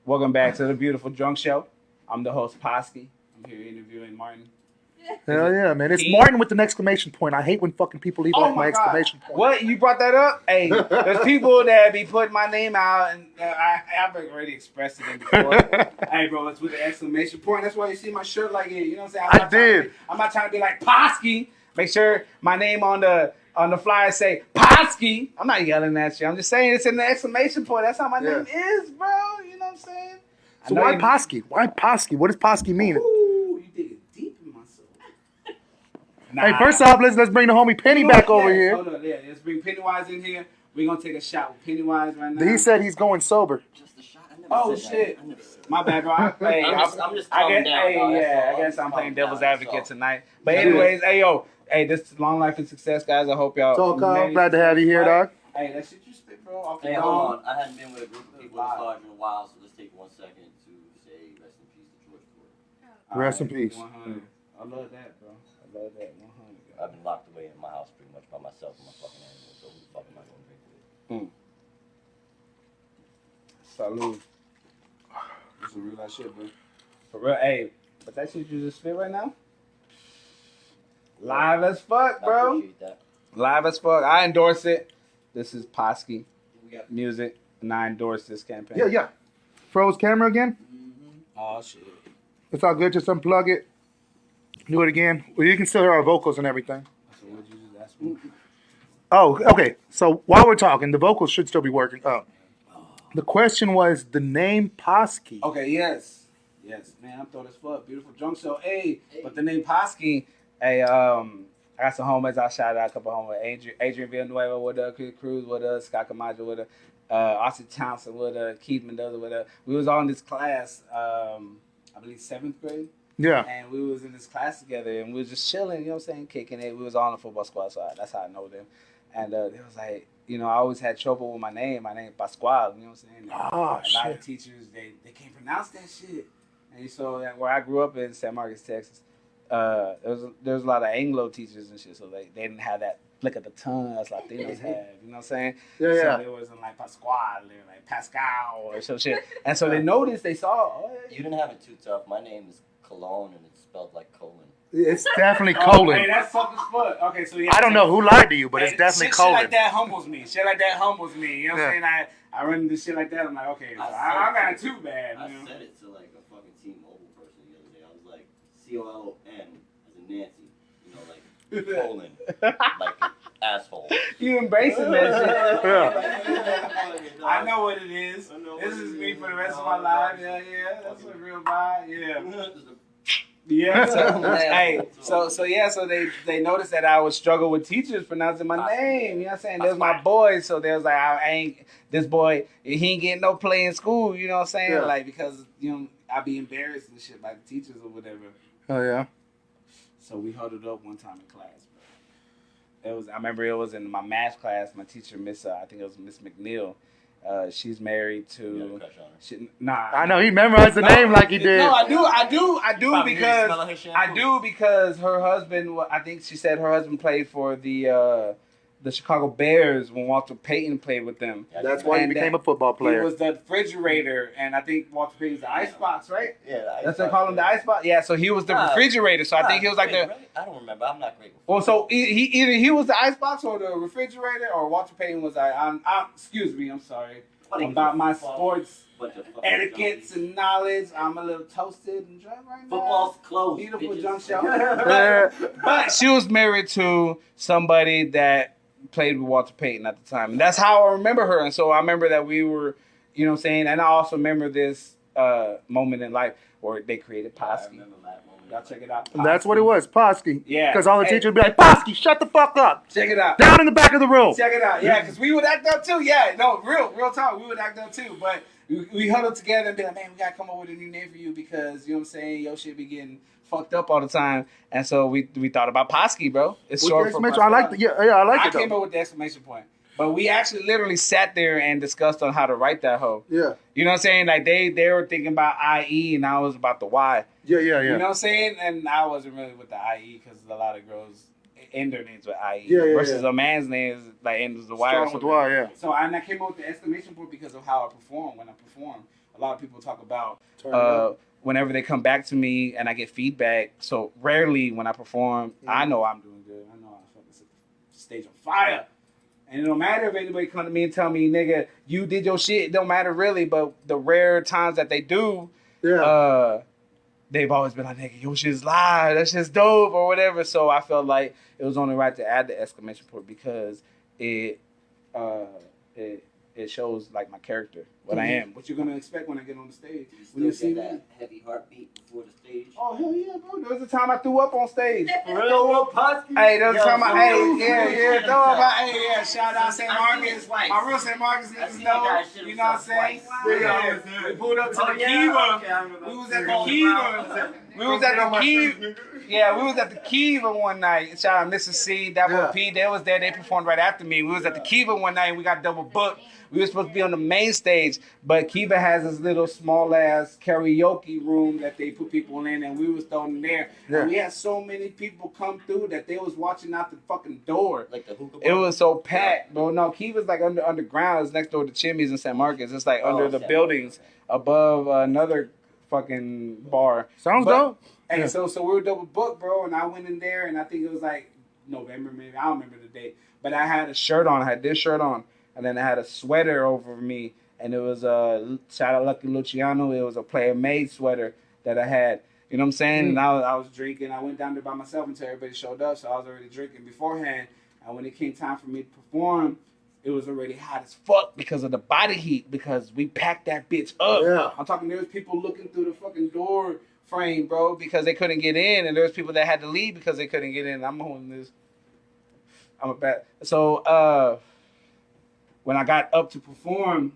Welcome back to the Beautiful Drunk Show. I'm the host, Pasky. I'm here interviewing Martin. Hell yeah, man. It's He- Martin with an exclamation point. I hate when fucking people leave off my God. exclamation point. What? You brought that up? Hey, there's people that be putting my name out, and I've already expressed it before. Hey, bro, it's with the exclamation point. That's why you see my shirt like it. You know what I'm saying? I'm not trying to be like Pasky. Make sure my name on the flyer say Pasky. I'm not yelling at you. I'm just saying it's in the exclamation point. That's how my name is, bro. You know what I'm saying? So why Pasky? Why Pasky? What does Pasky mean? Ooh, you dig it deep in my soul. Hey, first off, let's bring the homie Penny back over here. Hold on, yeah. Let's bring Pennywise in here. We're going to take a shot with Pennywise right now. He said he's going sober. Oh, shit. My bad, bro. I'm just calming down. I guess I'm playing devil's advocate tonight. But anyways, this is Long Life and Success, guys. I hope y'all... So, Carl, glad to have you here, dog. Hey, that shit you spit, bro. Hey, hold on. I hadn't been with a group of people this large in a while, so let's take 1 second to say rest in peace to George Floyd. Rest in peace. 100. I love that, bro. I love that. 100. I've been locked away in my house pretty much by myself and my fucking animals, so who the fuck am I going to drink with? Salud. This is real life shit, bro. For real, hey, but that shit you just spit right now? Live as fuck, bro. I appreciate that. Live as fuck. I endorse it. This is Pasky music, and I endorse this campaign. Yeah. Froze camera again? Oh, shit. It's all good. Just unplug it. Do it again. Well, you can still hear our vocals and everything. So what you just ask me? Oh, okay. So while we're talking, the vocals should still be working. The question was the name Pasky. Okay, yes. Yes, man, I'm throwing as fuck. Beautiful drunk show. Hey, but the name Pasky, hey, I got some homies. I shout out a couple homies. Adrian Villanueva with us, Chris Cruz with us, Scott Camacho with us, Austin Townsend with us, Keith Mendoza with us. We was all in this class, I believe 7th grade. Yeah. And we was in this class together, and we was just chilling, you know what I'm saying, kicking it. We was all in the football squad, so that's how I know them. And they was like, you know, I always had trouble with my name Pascual, you know what I'm saying? And a lot of teachers, they can't pronounce that shit. And so where I grew up in San Marcos, Texas, there was a lot of Anglo teachers and shit, so they didn't have that flick of the tongue as Latinos have, you know what I'm saying? Yeah. So it wasn't like Pascual, they were like Pascal or some shit. And so they noticed, they saw, You didn't have it too tough. My name is Cologne, and it's spelled like colon. It's definitely colon. Hey, that's fuck as fuck. Okay, so yeah. I don't know who lied to you, but it's definitely colon. Shit like that humbles me. Shit like that humbles me. You know what I'm saying? I run into shit like that. I'm like, okay, so I got it too bad. I said it to like a fucking T-Mobile person the other day. I was like, COLN as in Nancy. You know, like colon, like asshole. You embracing that shit? I know what it is. This is me for the rest of my life. Yeah, that's a real vibe. Yeah. Yeah. So they noticed that I would struggle with teachers pronouncing my name. You know what I'm saying? There's my boy, so they was like, I ain't this boy. He ain't getting no play in school. You know what I'm saying? Yeah. Like because I be embarrassed and shit by the teachers or whatever. Oh yeah. So we huddled up one time in class. I remember it was in my math class. My teacher, Miss, I think it was Miss McNeil. She's married to. You have a crush on her? Nah. I know he memorized the name like he did. No, I do Probably because smell of her shampoo. her husband. I think she said her husband played for the Chicago Bears when Walter Payton played with them. That's why he And became that- a football He player. was the refrigerator, and I think Walter Payton's the icebox, right? Yeah, That's what they call him, the icebox. Yeah, so he was the refrigerator. So I think he was like the. I don't remember. I'm not great with Well, so either he was the icebox or the refrigerator, or Walter Payton was like, excuse me, I'm sorry about my sports etiquettes and knowledge. I'm a little toasted and drunk right now. Football's closed. Beautiful bitches. jump shot. But she was married to somebody that played with Walter Payton at the time. And that's how I remember her. And so I remember that we were, you know what I'm saying? And I also remember this moment in life where they created Pasky. Y'all check it out. And that's what it was, Pasky. Yeah. Because all the teachers would be like, Pasky, shut the fuck up. Check it out. Down in the back of the room. Check it out. Yeah, because we would act up too. Yeah, no, real talk. We would act up too. But we huddled together and be like, man, we got to come up with a new name for you because, you know what I'm saying, your shit be getting fucked up all the time. And so we thought about Pasky, bro. It's With short the for exclamation- I like the, I like I it came though. up with the exclamation point. But we actually literally sat there and discussed on how to write that hoe. Yeah. You know what I'm saying? Like they were thinking about IE and I was about the Y. Yeah. You know what I'm saying? And I wasn't really with the IE because a lot of girls end their names with IE. Yeah, versus a man's name is like ends with the Y. Strong with Y, yeah. So I came up with the exclamation point because of how I perform. When I perform, a lot of people talk about Turn it up. whenever they come back to me and I get feedback. So rarely when I perform, I know I'm doing good. I know I fucking set the stage on fire. And it don't matter if anybody come to me and tell me, nigga, you did your shit. It don't matter really. But the rare times that they do, they've always been like, nigga, your shit's live. That shit's dope or whatever. So I felt like it was only right to add the exclamation point because it shows like my character, what I am, what you're gonna expect when I get on the stage. When you see that me. heavy heartbeat before the stage. Oh hell yeah, bro! There was a time I threw up on stage. For real, Pasky? Hey, there was a time Yo, throw up. Hey, shout out St. Marcus. My real St. Marcus niggas know. You know what I'm saying? Yeah. We pulled up to the Kiva. We was at the Kiva. We was at the Kiva. Yeah, we was at the Kiva one night. Shout out Mrs. C, Double P. They was there. They performed right after me. We was at the Kiva one night and we got double booked. We were supposed to be on the main stage, but Kiva has this little small ass karaoke room that they put people in, and we was thrown in there. Yeah. And we had so many people come through that they was watching out the fucking door. Like the hookah It bar? was so packed, bro. No, Kiva's like underground. It's next door to Chimmy's in San Marcos. It's like under the San buildings above another fucking bar. Sounds dope. And Yeah. so we were double booked, bro. And I went in there, and I think it was like November, maybe. I don't remember the date. But I had a shirt on. I had this shirt on. And then I had a sweater over me. And it was a, shout out Lucky Luciano, it was a player-made sweater that I had. You know what I'm saying? And I was drinking. I went down there by myself until everybody showed up. So I was already drinking beforehand. And when it came time for me to perform, it was already hot as fuck because of the body heat. Because we packed that bitch up. Yeah. I'm talking, there was people looking through the fucking door frame, bro, because they couldn't get in. And there was people that had to leave because they couldn't get in. I'm holding this. I'm a bad. So, when I got up to perform,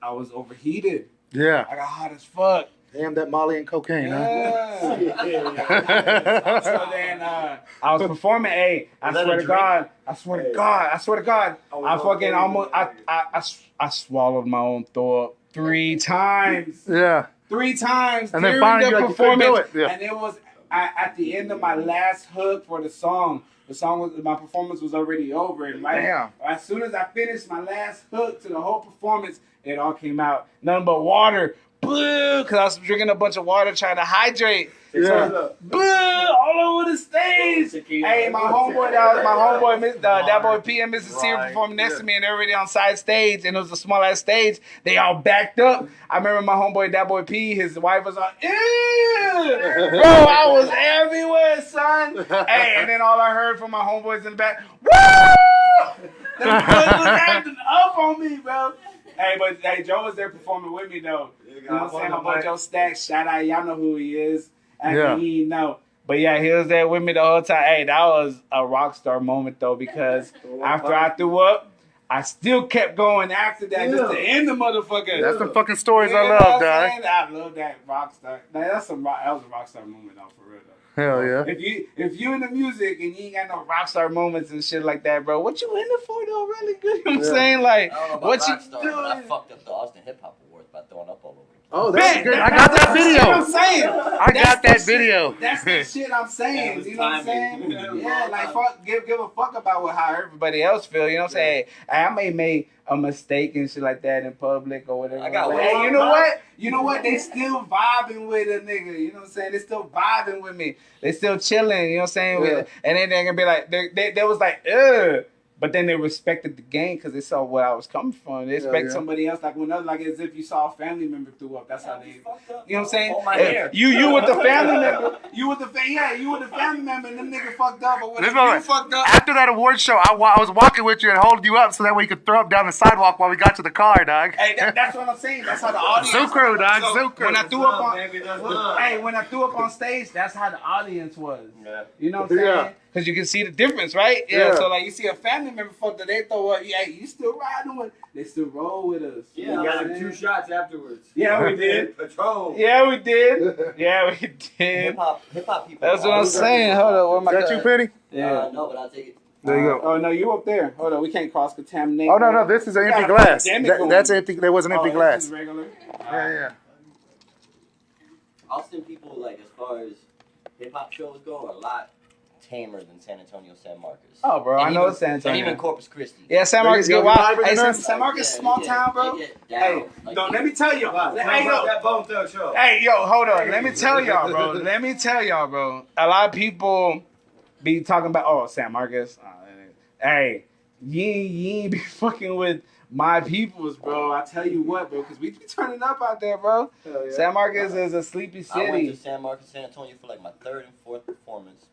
I was overheated. Yeah. I got hot as fuck. Damn that Molly and cocaine, huh? Yeah. So then I was performing. Hey, I swear to God, I fucking almost, I swallowed my own throw up 3 times. Yeah. 3 times And then during finally the you're like, you couldn't performance. do it. Yeah. And it was at the end of my last hook for the song. The song was, my performance was already over, and as soon as I finished my last hook to the whole performance, it all came out. Nothing but water. Boo! Because I was drinking a bunch of water trying to hydrate. Yeah. So, boo! All over the stage. Hey, my homeboy, that boy P and Mrs. C were performing next to me, and they're already on side stage, and it was a small ass stage. They all backed up. I remember my homeboy, that boy P, his wife was like, ew! Bro, I was everywhere, son. Hey, and then all I heard from my homeboys in the back, woo! Them boys was acting up on me, bro. Hey, but hey, Joe was there performing with me though. You know what I'm saying? My boy Joe Stacks, shout out, y'all know who he is. And he didn't know. But yeah, he was there with me the whole time. Hey, that was a rock star moment though, because after I threw up, I still kept going after that just to end the motherfucker. That's the fucking stories I You know love, what I'm dog. saying? I love that rock star. That was a rock star moment though, for real though. Hell yeah. If you in the music and you ain't got no rock star moments and shit like that, bro, what you in it for though? Really good. You know what I'm saying? Like, I don't know about what you Rockstar, doing? but I fucked up the Austin Hip Hop Awards by throwing up all over. Oh, that's good. I got that video. That's what I'm saying. I got that video. That's the shit I'm saying. You know what I'm saying? timing. Yeah, like fuck, give a fuck about how everybody else feel. You know what I'm saying? I may make a mistake and shit like that in public or whatever. I got But, one. hey, you know what? You know what? They still vibing with a nigga. You know what I'm saying? They still vibing with me. They still chilling. You know what I'm saying? And then they're gonna be like, they was like, ugh. But then they respected the game because they saw where I was coming from. They expect somebody else, like like as if you saw a family member threw up. That's how they, you know what I'm saying? Hold my hair. You with the family member. You with the family member, and them nigga fucked up or whatever. You fucked up. After that award show, I was walking with you and holding you up so that way you could throw up down the sidewalk while we got to the car, dog. Hey, that's what I'm saying. That's how the audience. Zoo crew, dog. So Zoo crew. when I threw up on, when I threw up on stage, that's how the audience was. Yeah. You know what I'm saying? Because you can see the difference, right? Yeah. So like you see a family member fucked up, they throw up. Yeah, you still riding with. They still roll with us. Yeah, You know we what got I'm like saying? 2 shots afterwards. Yeah, we did. Patrol. Yeah, we did. Yeah, we did. Hip hop people. That's what I'm saying. Hold on, where my Is that you, Penny? Yeah. No, but I'll take it. There you go. Oh no, you up there? Hold on, we can't cross contaminate. Oh, no, this is an empty glass. That's empty. There was an empty glass. Regular. Yeah. Austin people, like, as far as hip hop shows go, are a lot tamer than San Antonio, San Marcos. Oh, bro, I know even, it's San Antonio. And even Corpus Christi. Yeah, San Marcos get wild. Hey, San Marcos is small town, bro. Hey, no, let me tell you. Hey, yo, that Bone Thug show. hey, yo, hold on. Let me tell y'all, bro. A lot of people be talking about, oh, San Marcos. Hey, you ain't be fucking with my peoples, bro. I tell you what, bro, because we be turning up out there, bro. Yeah. San Marcos is a sleepy city. I went to San Marcos, San Antonio for like my 3rd and 4th performance.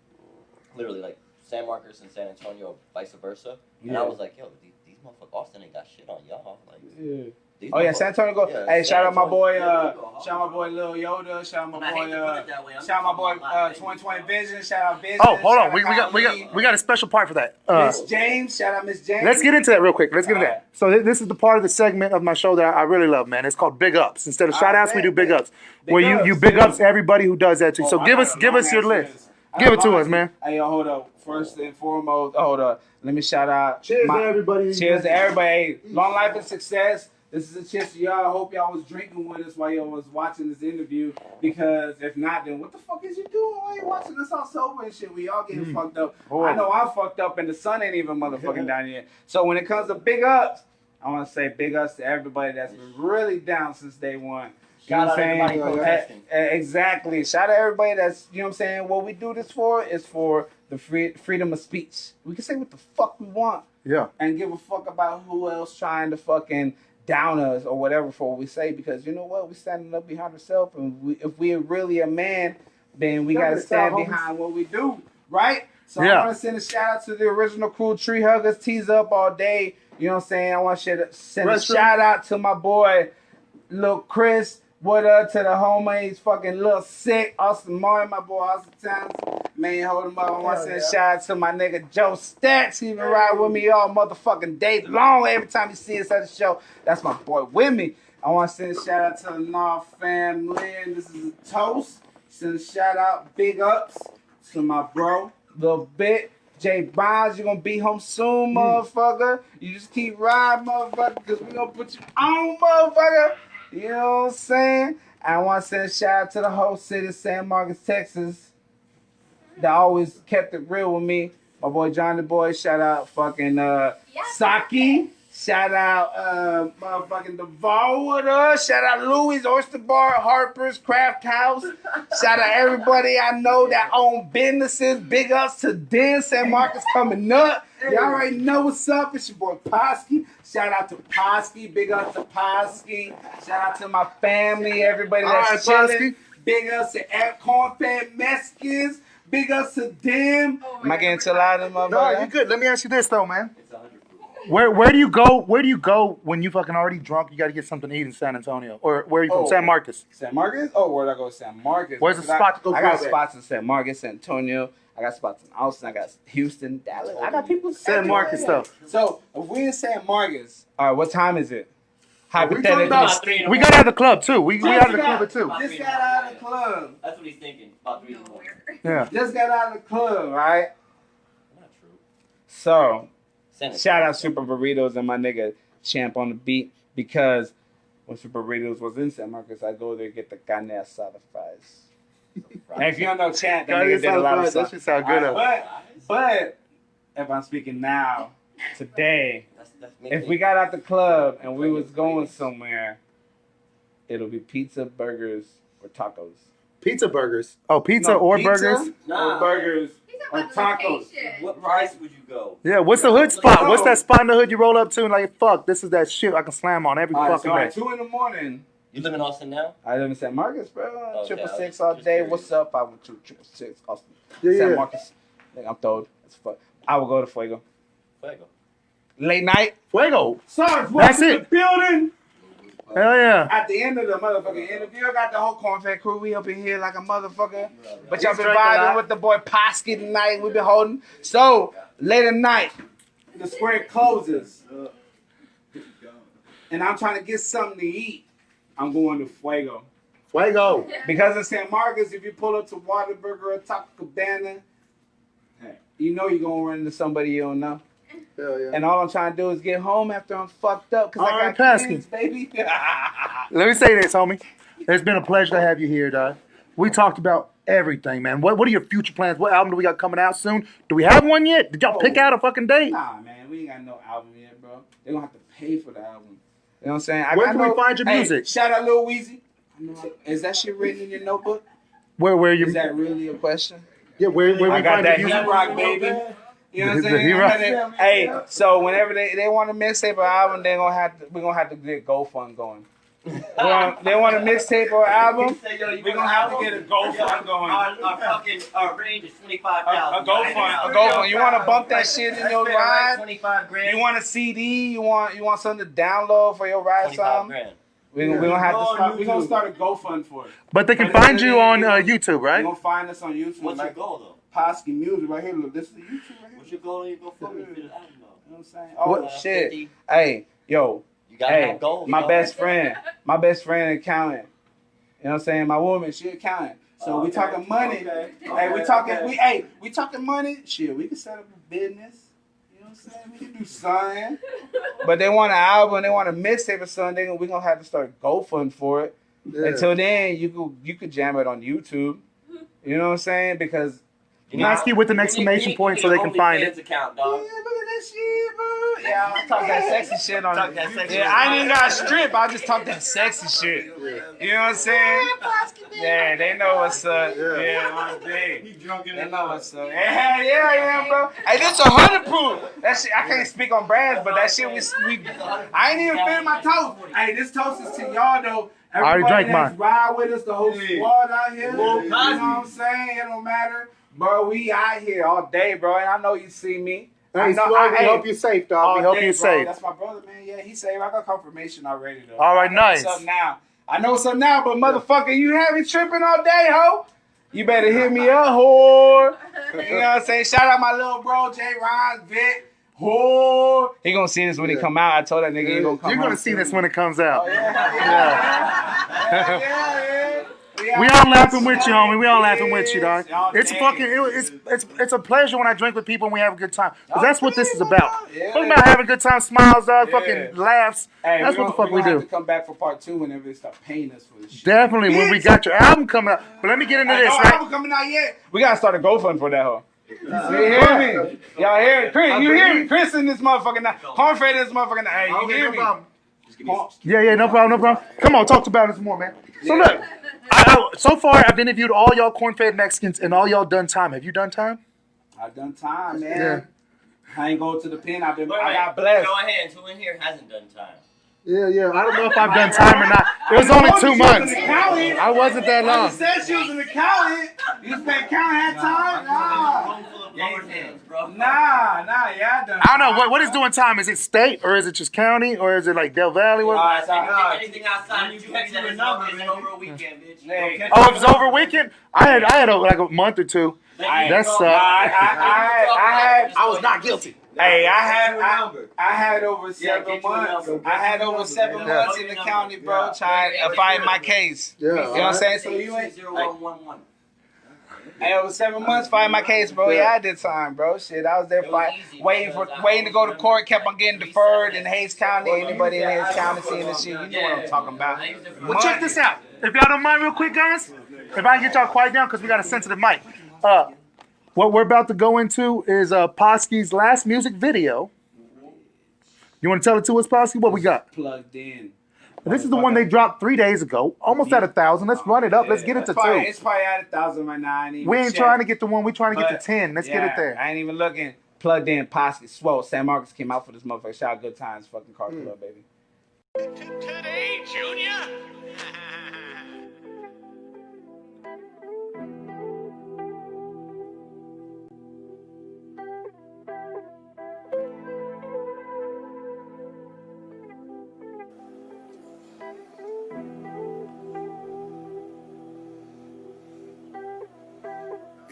Literally, like San Marcos and San Antonio, vice versa. And I was like, yo, these motherfuckers, Austin ain't got shit on y'all. Like, oh yeah, San Antonio go. Yeah, hey, shout out my boy, shout out my boy Lil Yoda. Shout out my I hate to put it that way, boy, I'm shout out my boy, talking 2020 Vision. Shout out Vision. Oh, hold on. Shout We out got a special part for that. Miss James. Shout out Miss James. Let's get into that real quick. Let's get into that. So this is the part of the segment of my show that I really love, man. It's called Big Ups. Instead of shout outs, we do Big Ups. Where you big ups everybody who does that too. So give us your list. Give it to us, man. Hey, yo, hold up. First and foremost, hold up. Let me shout out. Cheers to everybody. Cheers to everybody. Hey, long life and success. This is a cheers to y'all. I hope y'all was drinking with us while y'all was watching this interview. Because if not, then what the fuck is you doing while you watching this all sober and shit? We all getting fucked up. I know I'm fucked up and the sun ain't even motherfucking down yet. So when it comes to big ups, I want to say big ups to everybody that's been really down since day one. You know what I'm saying? Exactly. Shout out to everybody that's, you know what I'm saying? What we do this for is for the freedom of speech. We can say what the fuck we want. Yeah. And give a fuck about who else trying to fucking down us or whatever for what we say. Because you know what? We standing up behind ourselves. And if we're really a man, then we got to stand behind what we do. Right? So I want to send a shout out to the original crew, Tree Huggers, Tease Up All Day. You know what I'm saying? I want to send a shout out to my boy, Lil Chris. What up to the homies, fucking Lil Sick, Austin Martin, my boy Austin Towns. Man, hold him up. I want to send a shout out to my nigga Joe Stacks. He been riding with me all motherfucking day long. Every time you see us at the show, that's my boy with me. I want to send a shout out to the North family. This is a toast. Send a shout out, big ups to my bro, Lil Bit. Jay Bonds, you gonna be home soon, motherfucker. You just keep riding, motherfucker, because we gonna put you on, motherfucker. You know what I'm saying? I want to send a shout out to the whole city of San Marcos, Texas, that always kept it real with me. My boy Johnny Boy, shout out fucking Saki. Shout out motherfucking Duval with us. Shout out Louis, Oyster Bar, Harper's, Craft House. Shout out everybody I know that own businesses. Big ups to Den, San Marcos coming up. Y'all already know what's up. It's your boy Pasky. Shout out to Pasky. Big ups to Pasky. Shout out to my family, everybody that's chilling. Big ups to Corn-Fed Mexicans. Big ups to them. Am I getting too loud in my No, you're good. Let me ask you this though, man. Where do you go? Where do you go when you fucking already drunk? You got to get something to eat in San Antonio, or where are you from? San Marcos. San Marcos? Oh, where'd I go? San Marcos. Where's the spot to go? I got grab at? spots in San Marcos, San Antonio. I got spots in Austin. I got Houston, Dallas. I got people in San Marcos stuff. So if we in San Marcos, all right, what time is it? We Hypothetically, got out of the club too. We out of the club too. just got out of the club. That's what he's thinking. About 3 in the morning. Yeah. Just got out of the club, right? Not true. So Send it. shout out Super Burritos and my nigga Champ on the beat, because when Super Burritos was in San Marcos, I go there to get the carne asada fries. And if you don't know Champ, that nigga did a lot of That stuff. shit sound good. But if I'm speaking now, today, That's me. if we got out the club and we was going somewhere, it'll be pizza, burgers, or tacos. Pizza burgers. Oh, pizza No, or pizza burgers? or burgers or tacos. What price would you go? Yeah. What's the hood spot? What's that spot in the hood you roll up to and like, fuck, this is that shit I can slam on every All right, fucking so day. at 2 in the morning, You live in Austin now? I live in San Marcos, bro. Okay, Triple I was six all just day. curious. What's up? 512 Austin. Yeah, San yeah. Marcos. Nigga, I'm throwed as fuck. I will go to Fuego. Fuego. Late night. Fuego. Sarge, That's welcome to it. the building. Hell yeah. At the end of the motherfucking interview, I got the whole cornfed crew. We up in here like a motherfucker. But y'all been drank a lot. vibing with the boy Pasky tonight. We been holding. So, late at night, the square closes. And I'm trying to get something to eat. I'm going to Fuego. Fuego. Because in San Marcos, if you pull up to Whataburger or Taco Cabana, hey, you know you're going to run into somebody you don't know. Hell yeah. And all I'm trying to do is get home after I'm fucked up because All I right, got Pasky. kids, baby. Let me say this, homie. It's been a pleasure to have you here, dog. We talked about everything, man. What are your future plans? What album do we got coming out soon? Do we have one yet? Did y'all pick out a fucking date? Nah, man, we ain't got no album yet, bro. They're going to have to pay for the album. You know what I'm saying? Where can we find your music? Shout out Lil Weezy. Is that shit written in your notebook? Where you? Is that really a question? Yeah, where we I got find that your Heat music? Rock, baby. You know what I'm The saying? Heat Rock. Hey, so whenever they want a mixtape or album, we're gonna have to get GoFund going. They want a mixtape or album, we're gonna have to get a GoFund going. Our fucking range is $25,000. A GoFund. You want to bump that shit in your ride? 25 grand. You want a CD? You want something to download for your ride? 25 Something? grand. We're gonna have to start. We're gonna start a GoFund for it. But they can find you on YouTube, You're right? gonna find us on YouTube. What's your like goal though? Pasky Music right here. Look, this is the YouTube right here. What's your goal? You go fuck me for the album though. You know what I'm saying? Oh What? shit! 50. Hey, yo. You gotta Hey, have goals. my dog. best friend accountant. You know what I'm saying? My woman, she accountant. So we talking money. Hey, we talking money. Shit, we can set up a business. You know what I'm saying? We can do something. But they want an album, they want a mixtape or something. We're gonna have to start GoFund for it. Yeah. Until then, you could jam it on YouTube. You know what I'm saying? Because Pasky with an exclamation point so they can find it. Account, yeah, dog. look at that shit, bro. Yeah, I talk that sexy shit on Talk it. that sexy Yeah, shit. I ain't even got to strip. I just talk that sexy shit. You know what I'm saying? Yeah, they know what's up. Yeah, I'm big. They know what's up. Yeah, bro. Hey, this 100 proof. That shit, I can't speak on brands, but that shit we I ain't even finish my toast. Hey, this toast is to y'all though. I already Everybody drank that's mine. ride with us, the whole squad out here. You know what I'm saying? It don't matter. Bro, we out here all day, bro. And I know you see me. I Hey, know, Swag, we hey, hope you're safe, dog. all We hope day, you're bro. safe. That's my brother, man. Yeah, he safe. I got confirmation already, though. All right, I know nice. what's up now. I know what's up now, but motherfucker, you have me tripping all day, ho. You better hit me up, whore. You know what I'm saying? Shout out my little bro, Jay Ron, Vic. Whore. He gonna see this when he come out. I told that nigga he gonna come You're out gonna see soon. this when it comes out. Yeah. We all laughing with you, homie. We all laughing with you, dog. It's fucking. It's a pleasure when I drink with people and we have a good time. 'Cause that's what this is about. It's about having a good time, smiles, dog, fucking laughs. Hey, That's what the fuck we We're gonna do. have to come back for part 2 whenever they start paying us for this shit. Definitely when we got your album coming out. But let me get into this, No right? album coming out yet. We gotta start a GoFund for that hoe. You hear me? Y'all hear it? Chris, you hear me? Chris in this motherfucker now. Cornfed in this motherfucker now. Hey, you Okay, hear no me? problem. Corn- Yeah, no problem. Come on, talk about it some more, man. So look, so far I've interviewed all y'all corn-fed Mexicans and all y'all done time. Have you done time? I've done time, man. Yeah. I ain't going to the pen. I Wait, got blessed. Show of hands. Who in here hasn't done time? Yeah. I don't know if I've done time or not. It was only 2 months. I wasn't that You long. said she was an accountant. You was paying accountant at time? Nah. Room full of lower hands, bro. Nah, yeah, done. I don't know. What is doing time? Is it state or is it just county or is it like Del Valley? What? Anything outside of 2 weeks that is over a weekend, bitch. Hey. Oh, it was over weekend. I had like a month or two. That's I was not guilty. Hey, I had over 7 months. I had over 7 months in the county, bro, trying to fight my case. Yeah. You know what I'm saying? So you ain't. 0111. Hey, over 7 months fighting my case, bro. Yeah, I did time, bro. Shit, I was there waiting to go to court. Kept on getting deferred in Hayes County. Anybody in Hayes County seeing this shit, you know what I'm talking about. Well, check this out. If y'all don't mind, real quick, guys. If I can get y'all quiet down, because we got a sensitive mic. What we're about to go into is Pasky's last music video. You want to tell it to us, Pasky? What we got? Plugged in. This is the one they dropped 3 days ago. Almost at 1,000. Let's run it up. Let's get it to 2. It's probably at 1,000 right now. We ain't trying to get to 1. We trying to get to 10. Let's get it there. I ain't even looking. Plugged in, Pasky, Swole. San Marcos came out for this motherfucker. Shout out Good Times, fucking car club, baby. Today, Junior.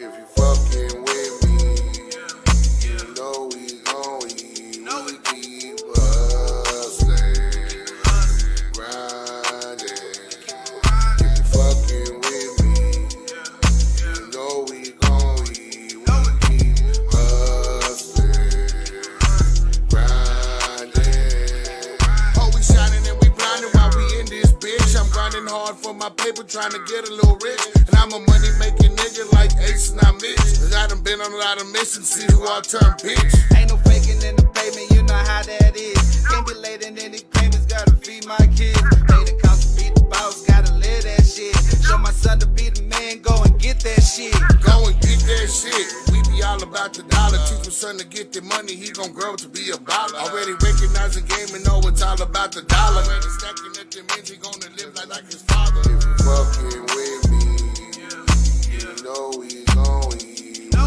If you fucking with me, you know we gon' eat. We keep hustling, grinding. If you fucking with me, you know we gon' eat. We keep hustling, grinding. Oh, we shining and we blinding while we in this bitch. I'm grinding hard for my paper, trying to get a little rich. And I'm a money making nigga like Ace and I Mitch. I done been on a lot of missions, see who I turn bitch. Ain't no faking in the pavement, you know how that is. Can't be late in any payments, gotta feed my kids. Pay the cost to be the boss, gotta live that shit. Show my son to be the man, go and get that shit. Go and get that shit. We be all about the dollar. Teach my son to get the money, he gon' grow to be a baller. Already recognizing game and know it's all about the dollar. Already stacking up the means he gonna live like his father. If you fucking with me, you know we gon' eat.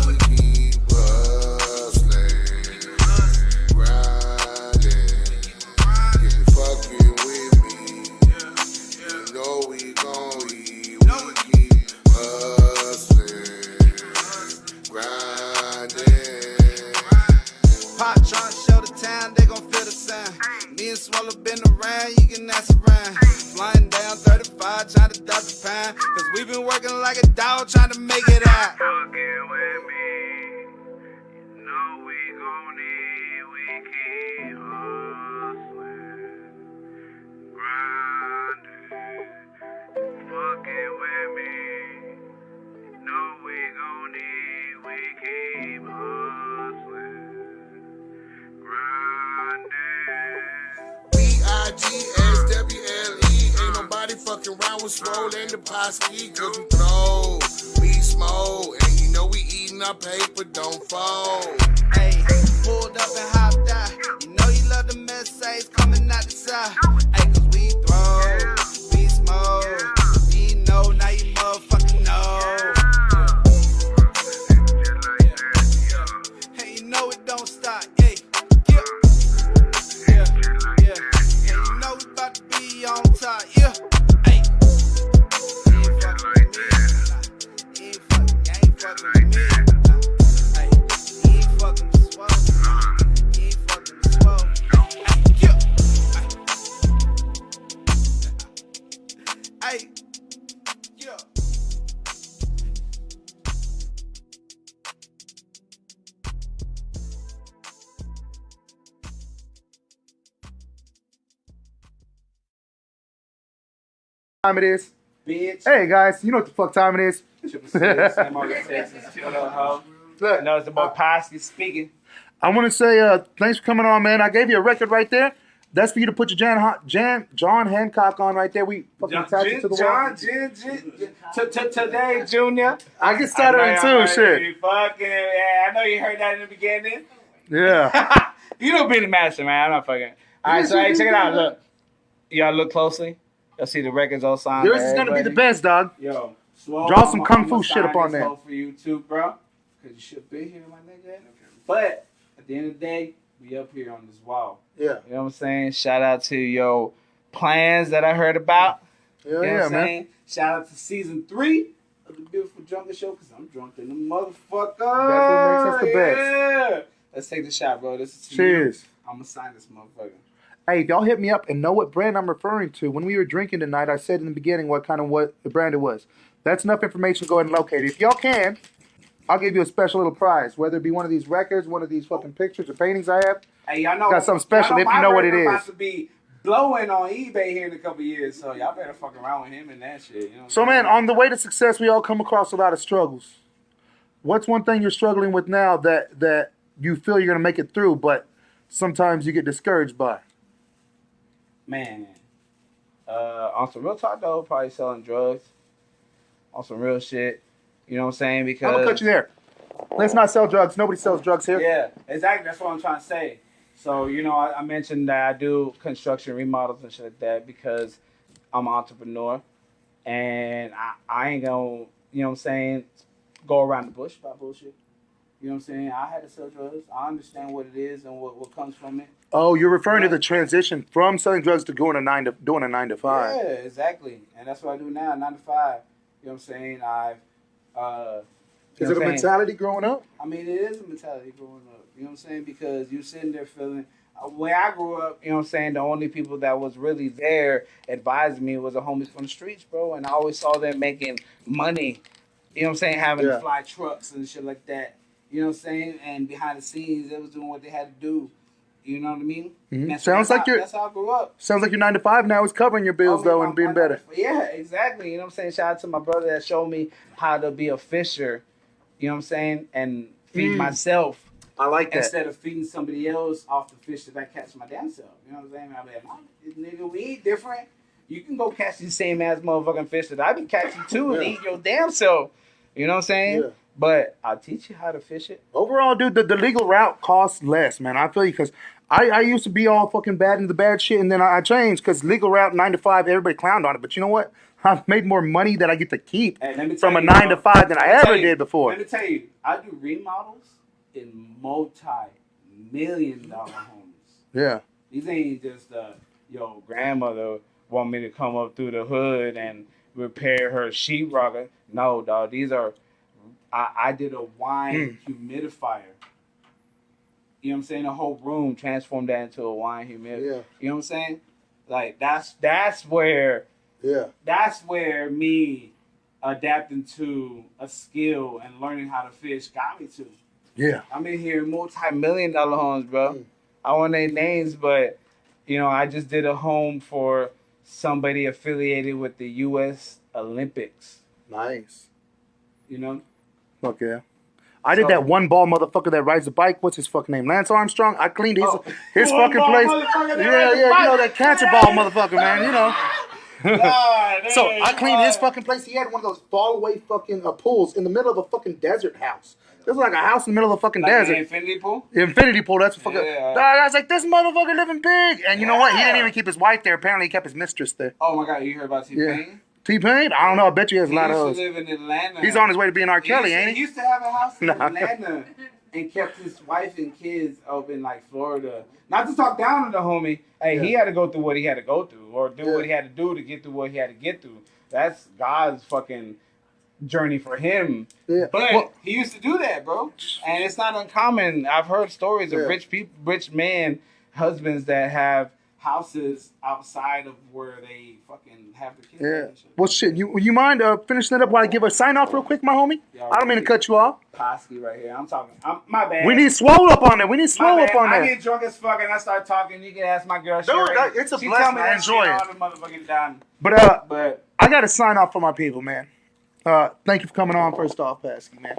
We keep hustling, grinding. If you fucking with me, you know we gon' eat. We keep hustling, grinding. Pop trying to show the town, they gon' feel the sound. Me and Swallow been around, you can ask around. Flying down 35, trying to dodge the pound. Cause we been working like a dog, trying to make it out. Fucking with me, you know we gon' eat. We keep hustling, grinding. Fucking with me, you know we gon' eat. We keep hustling, grinding. BIGSWLE, ain't nobody fucking around with Swole and the Pasky. Cause we throw, we smoke, and you know we eating our paper, don't fold. Hey, pulled up and hopped out. You know you love the messages coming out the side. Hey, cause we throw, we smoke. You know, now you motherfucking know. Hey, you know it don't stop. Hey, yeah. Hey, you know we about to be on top. Yeah. Hey. You ain't fucking with me. You ain't fucking with me. Hey, you ain't fucking with Swole. You ain't fucking with Swole. Hey, yeah. Time it is. Bitch. Hey guys, you know what the fuck time it is. San Marcos, Texas. Chill out, ho. Look, No, it's about Pasky speaking. I want to say thanks for coming on, man. I gave you a record right there. That's for you to put your John Hancock on right there. We fucking attach it to the wall. Today, Junior. I get started too, shit. You fucking, yeah, I know you heard that in the beginning. Yeah. You know Benny Master, man. I'm not fucking. All right, so hey, check it out. Look, y'all look closely. You'll see the records all signed. Yours is gonna be the best, dog. Yo, Swole, Draw some kung fu I'ma shit up sign on this there. hoe for you too, bro. because you should have been here, my nigga. But at the end of the day, we up here on this wall. Yeah. You know what I'm saying? Shout out to your plans that I heard about. Yeah, You know yeah, what I'm man. saying? Shout out to season 3 of the Beautiful Drunken Show, because I'm drunk in the motherfucker. That's what makes us the best. Yeah. Let's take the shot, bro. This is to Cheers. you. I'm going to sign this motherfucker. Hey, if y'all hit me up and know what brand I'm referring to, when we were drinking tonight, I said in the beginning what the brand it was. That's enough information to go ahead and locate it. If y'all can, I'll give you a special little prize, whether it be one of these records, one of these fucking pictures or paintings I have. Hey, y'all know. Got something special if you know what it is. About is. to be blowing on eBay here in a couple years, so y'all better fuck around with him and that shit. You know So, man, on the way to success, we all come across a lot of struggles. What's one thing you're struggling with now that you feel you're going to make it through, but sometimes you get discouraged by? Man, on some real talk though, probably selling drugs. On some real shit. You know what I'm saying? Because I'm going to cut you there. Let's not sell drugs. Nobody sells drugs here. Yeah, exactly. That's what I'm trying to say. So, you know, I mentioned that I do construction remodels and shit like that because I'm an entrepreneur. And I ain't gonna, you know what I'm saying, go around the bush about bullshit. You know what I'm saying? I had to sell drugs. I understand what it is and what comes from it. Oh, you're referring to the transition from selling drugs to doing a 9 to 5. Yeah, exactly. And that's what I do now, 9 to 5. You know what I'm saying? Is it a mentality growing up? I mean, it is a mentality growing up. You know what I'm saying? Because you're sitting there feeling. When I grew up, you know what I'm saying, the only people that was really there advising me was the homies from the streets, bro. And I always saw them making money. You know what I'm saying? Having to fly trucks and shit like that. You know what I'm saying? And behind the scenes, they was doing what they had to do. You know what I mean? Mm-hmm. And so that's how I grew up. Sounds like your 9 to 5 now is covering your bills though and being better. Yeah, exactly. You know what I'm saying? Shout out to my brother that showed me how to be a fisher. You know what I'm saying? And feed myself. I like that. Instead of feeding somebody else off the fish that I catch my damn self. You know what I'm saying? I'm like, nigga, we eat different. You can go catch the same ass motherfucking fish that I be catching too and eat your damn self. You know what I'm saying? Yeah. But I'll teach you how to fish it. Overall, dude, the legal route costs less, man. I feel you, because I used to be all fucking bad in the bad shit, and then I changed, because legal route 9 to 5, everybody clowned on it. But you know what? I've made more money that I get to keep from a 9 to 5 than I ever did before. Let me tell you, I do remodels in multi-million-dollar homes. Yeah. These ain't just yo, grandmother want me to come up through the hood and repair her sheetrock. No, dog. These are. I did a wine humidifier. You know what I'm saying? The whole room transformed that into a wine humidifier. Yeah. You know what I'm saying? Like that's where. Yeah. That's where me adapting to a skill and learning how to fish got me to. Yeah. I'm in here in multi-million-dollar homes, bro. I won't name names, but you know, I just did a home for somebody affiliated with the U.S. Olympics. Nice. You know? Fuck yeah. I did that one ball motherfucker that rides the bike. What's his fucking name? Lance Armstrong. I cleaned his fucking place. Yeah, you know that cancer ball motherfucker, man. You know. So I cleaned his fucking place. He had one of those fall away fucking pools in the middle of a fucking desert house. This was like a house in the middle of a fucking desert. An infinity pool? Infinity pool. That's fucking. I was like, this motherfucker living big. And you know what? He didn't even keep his wife there. Apparently, he kept his mistress there. Oh my God, you heard about T-Pain? Yeah. T-Pain? I don't know. I bet you he has a lot of those. He used to live in Atlanta. He's on his way to being R. Kelly, ain't he? He used to have a house in Atlanta and kept his wife and kids up in like Florida. Not to talk down on the homie. Hey, he had to go through what he had to go through or do what he had to do to get through what he had to get through. That's God's fucking journey for him. Yeah. But he used to do that, bro. And it's not uncommon. I've heard stories of rich people, rich men, husbands that have houses outside of where they fucking have the kids. Yeah. Well, shit. You mind finishing it up while I give a sign off real quick, my homie? I don't mean to cut you off. Pasky right here. My bad. We need swole up on that. We need swole up on that. I get drunk as fuck and I start talking. You can ask my girl. Dude, it's a blessing. I enjoy it. All the motherfucking time. But I got to sign off for my people, man. Thank you for coming on. First off, Pasky, man.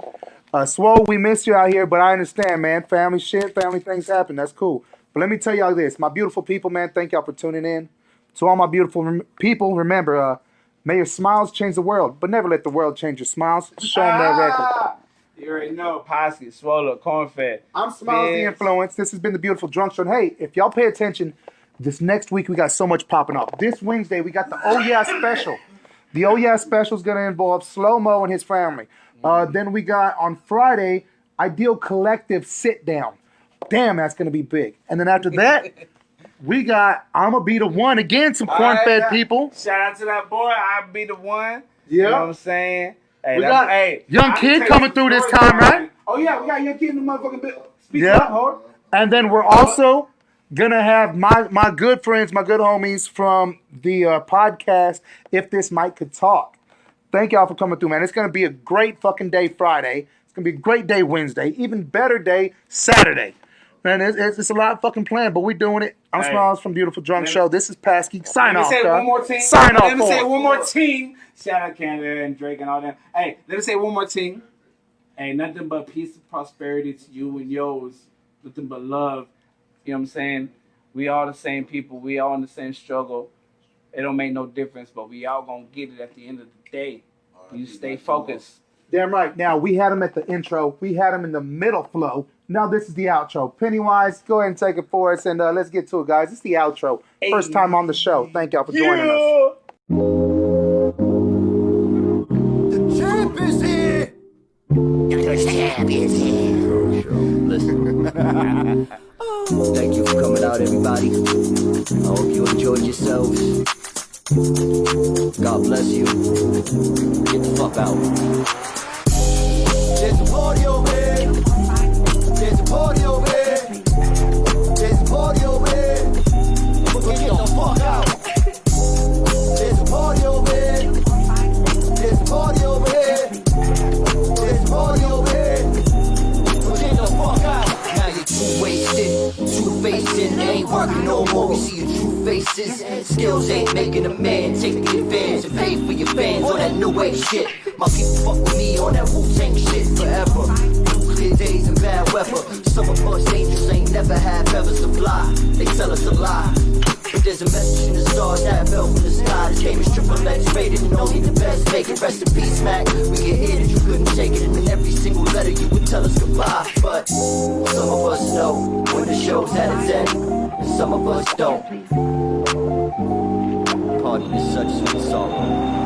Swole, we miss you out here, but I understand, man. Family shit, family things happen. That's cool. But let me tell y'all this. My beautiful people, man, thank y'all for tuning in. To all my beautiful people, remember, may your smiles change the world, but never let the world change your smiles. Show them that record. You already know, Pasky, Swallow, Corn-Fed. I'm Smiles the Influence. This has been the Beautiful Drunk Show. And hey, if y'all pay attention, this next week we got so much popping off. This Wednesday we got the Oh Yeah Special. The Oh Yeah Special is going to involve Slow-Mo and his family. Then we got on Friday, Ideal Collective Sit Down. Damn, that's gonna be big. And then after that, we got I'ma Be the One again. Some corn-fed people. Shout out to that boy. I'll be the one. Yeah. You know what I'm saying? Hey, We got Young I Kid can coming tell you through this stories time, about right? it. Oh yeah, we got Young Kid in the motherfucking bill. Speak Yeah. up, hold. And then we're also gonna have my good friends, my good homies from the podcast, If This Mic Could Talk. Thank y'all for coming through, man. It's gonna be a great fucking day Friday. It's gonna be a great day Wednesday. Even better day Saturday. Man, it's a lot fucking planned, but we're doing it. I'm Hey. Smiles from Beautiful Drunk Show. This is Pasky. Sign Let me off, say dog. one more thing. Sign off. Let me for say us. one more thing. Shout out Canada and Drake and all them. Hey, let me say one more thing. Hey, nothing but peace and prosperity to you and yours. Nothing but love. You know what I'm saying? We all the same people. We all in the same struggle. It don't make no difference, but we all gonna get it at the end of the day. You stay focused. Damn right. Now, we had him at the intro. We had him in the middle flow. Now this is the outro. Pennywise, go ahead and take it for us, and let's get to it, guys. It's the outro. First time on the show. Thank y'all for joining us. The champ is here. Listen. Thank you for coming out, everybody. I hope you enjoyed yourselves. God bless you. Get the fuck out. There's a party over here. There's a party over here. There's a party over here. But get the fuck out. There's a party over here. There's a party over here. There's a party over here. But get the fuck out. Now you're too wasted, two-facing, ain't working no more. We see your true faces. Skills ain't making a man. Take the advantage and pay for your fans on that new age shit. My people fuck with me on that Wu-Tang shit forever. Nuclear days and bad weather. Some of us angels ain't never had feathers to fly. They tell us a lie. But there's a message in the stars that fell from the sky. This game is triple X rated and only the best make it. Rest in peace, Mac. We get here that you couldn't take it, and in every single letter you would tell us goodbye. But some of us know when the show's at its end, and some of us don't. Pardon this such sweet sorrow.